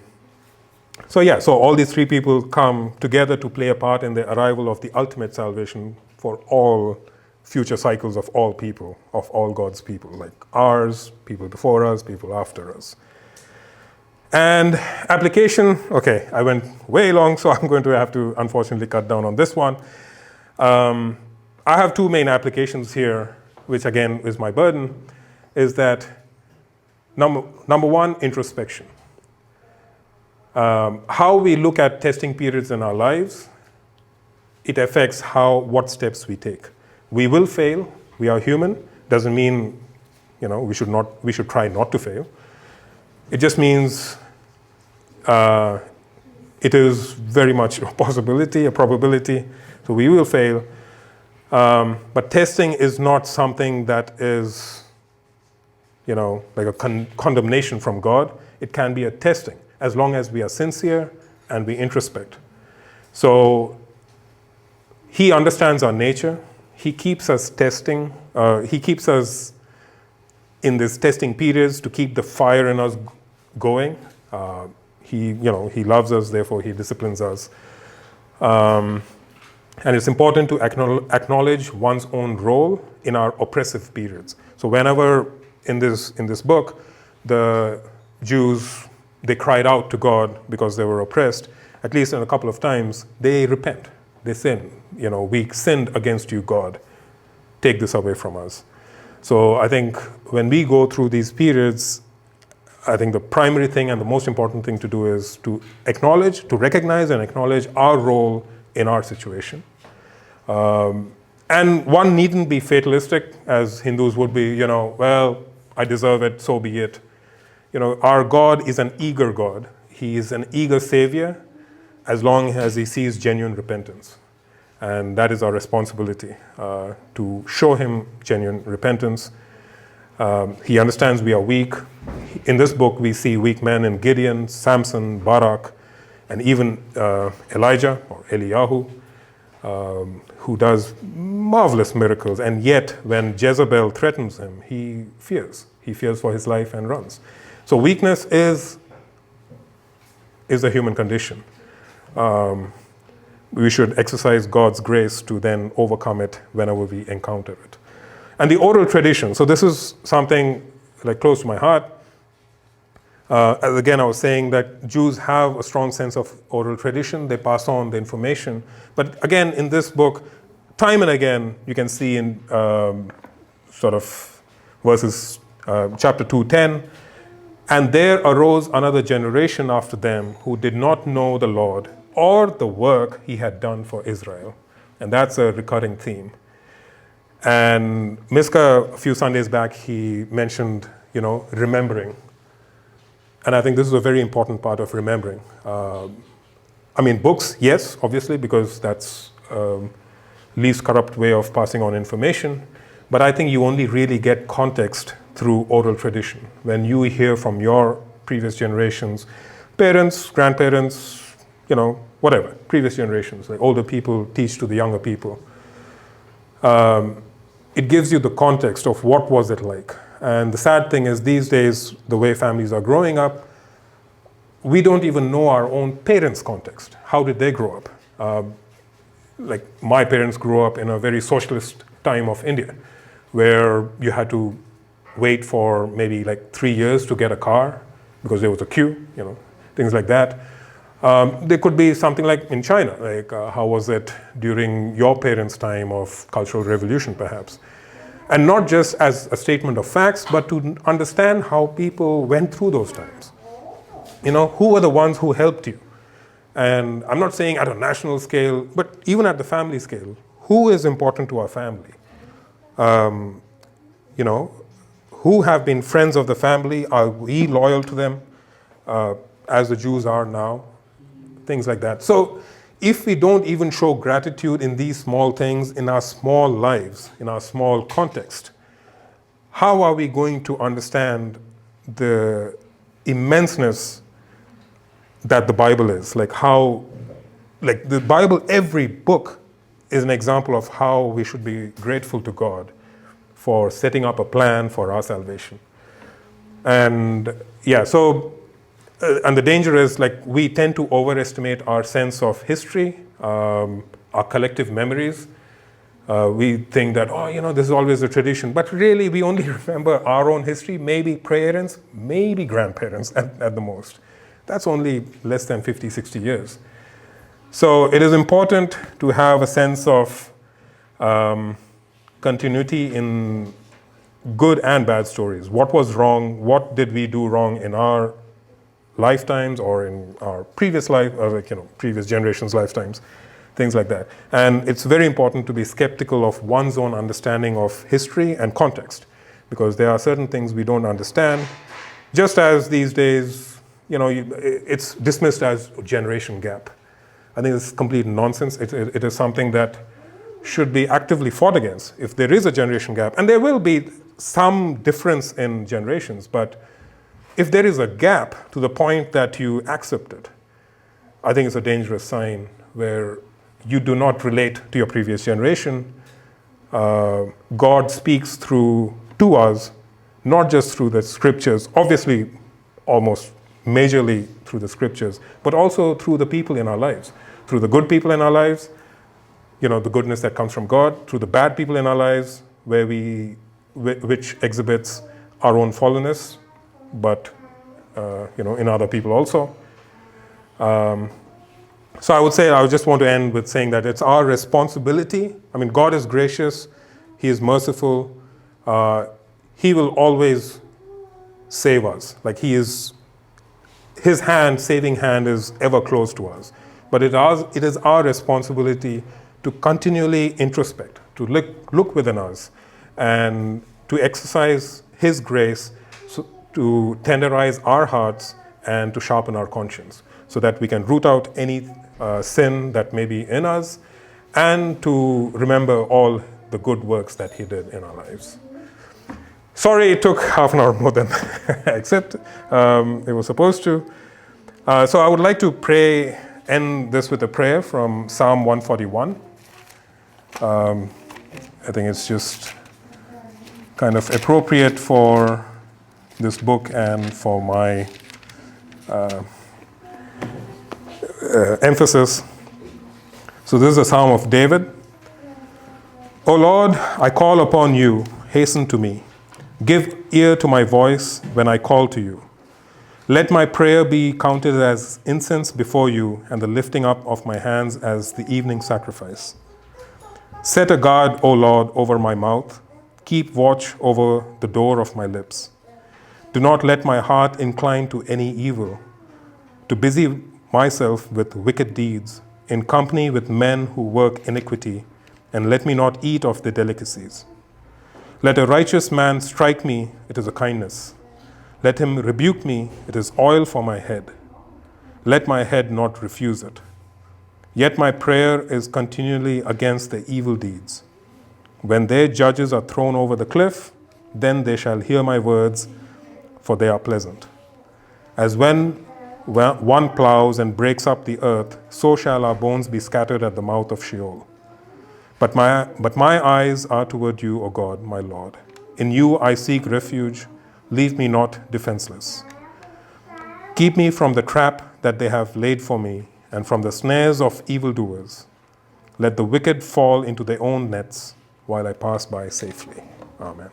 all these three people come together to play a part in the arrival of the ultimate salvation for all future cycles of all people, of all God's people, like ours, people before us, people after us. And application, okay, I went way long, so I'm going to have to unfortunately cut down on this one. I have two main applications here, which again is my burden, is that number one, introspection. How we look at testing periods in our lives, it affects what steps we take. We will fail. We are human. Doesn't mean, we should try not to fail. It just means it is very much a possibility, a probability. So we will fail. But testing is not something that is, like a condemnation from God. It can be a testing, as long as we are sincere and we introspect. So he understands our nature. He keeps us testing. He keeps us in these testing periods to keep the fire in us going. He loves us, therefore he disciplines us. And it's important to acknowledge one's own role in our oppressive periods. So whenever in this book, the Jews, they cried out to God because they were oppressed, at least in a couple of times, they repent. They sin. We sinned against you, God. Take this away from us. So I think when we go through these periods, I think the primary thing and the most important thing to do is to recognize and acknowledge our role in our situation. And one needn't be fatalistic, as Hindus would be, well, I deserve it, so be it. Our God is an eager God. He is an eager Savior as long as he sees genuine repentance. And that is our responsibility, to show him genuine repentance. He understands we are weak. In this book, we see weak men in Gideon, Samson, Barak, and even Elijah or Eliyahu, who does marvelous miracles. And yet, when Jezebel threatens him, he fears. He fears for his life and runs. So weakness is a human condition. We should exercise God's grace to then overcome it whenever we encounter it. And the oral tradition. So this is something like close to my heart. Again, I was saying that Jews have a strong sense of oral tradition. They pass on the information. But again, in this book, time and again, you can see in sort of verses chapter 2:10, and there arose another generation after them who did not know the Lord or the work he had done for Israel. And that's a recurring theme. And Miska, a few Sundays back, he mentioned, remembering. And I think this is a very important part of remembering. Books, yes, obviously, because that's least corrupt way of passing on information. But I think you only really get context through oral tradition. When you hear from your previous generations, parents, grandparents, whatever, previous generations, like older people teach to the younger people. It gives you the context of what was it like. And the sad thing is these days, the way families are growing up, we don't even know our own parents' context. How did they grow up? Like my parents grew up in a very socialist time of India, where you had to wait for maybe like 3 years to get a car because there was a queue, things like that. There could be something like in China, like how was it during your parents' time of Cultural Revolution, perhaps? And not just as a statement of facts, but to understand how people went through those times. Who were the ones who helped you? And I'm not saying at a national scale, but even at the family scale, who is important to our family? Who have been friends of the family? Are we loyal to them as the Jews are now? Things like that. So if we don't even show gratitude in these small things, in our small lives, in our small context, how are we going to understand the immenseness that the Bible is? Like the Bible, every book is an example of how we should be grateful to God for setting up a plan for our salvation. And yeah, so, and the danger is like we tend to overestimate our sense of history, our collective memories. We think that, this is always a tradition. But really, we only remember our own history, maybe parents, maybe grandparents at the most. That's only less than 50, 60 years. So it is important to have a sense of continuity in good and bad stories. What was wrong? What did we do wrong in our lifetimes or in our previous life, previous generations' lifetimes? Things like that. And it's very important to be skeptical of one's own understanding of history and context, because there are certain things we don't understand. Just as these days, it's dismissed as a generation gap. I think it's complete nonsense. It is something that should be actively fought against. If there is a generation gap, and there will be some difference in generations, but if there is a gap to the point that you accept it, I think it's a dangerous sign where you do not relate to your previous generation. God speaks to us, not just through the scriptures, obviously almost majorly through the scriptures, but also through the people in our lives, through the good people in our lives, the goodness that comes from God, through the bad people in our lives, which exhibits our own fallenness, but in other people also. So I would say, I just want to end with saying that it's our responsibility. I mean, God is gracious. He is merciful. He will always save us. Like His saving hand is ever close to us. But it is our responsibility to continually introspect, to look within us, and to exercise His grace to tenderize our hearts and to sharpen our conscience, so that we can root out any sin that may be in us, and to remember all the good works that He did in our lives. Sorry it took half an hour more than except it was supposed to. So I would like to end this with a prayer from Psalm 141. I think it's just kind of appropriate for this book and for my emphasis. So this is a Psalm of David. O Lord, I call upon you, hasten to me. Give ear to my voice when I call to you. Let my prayer be counted as incense before you, and the lifting up of my hands as the evening sacrifice. Set a guard, O Lord, over my mouth. Keep watch over the door of my lips. Do not let my heart incline to any evil, to busy myself with wicked deeds, in company with men who work iniquity, and let me not eat of their delicacies. Let a righteous man strike me, it is a kindness. Let him rebuke me, it is oil for my head. Let my head not refuse it. Yet my prayer is continually against the evil deeds. When their judges are thrown over the cliff, then they shall hear my words, for they are pleasant. As when one plows and breaks up the earth, so shall our bones be scattered at the mouth of Sheol. But my eyes are toward you, O God, my Lord. In you I seek refuge. Leave me not defenseless. Keep me from the trap that they have laid for me, and from the snares of evildoers. Let the wicked fall into their own nets, while I pass by safely. Amen.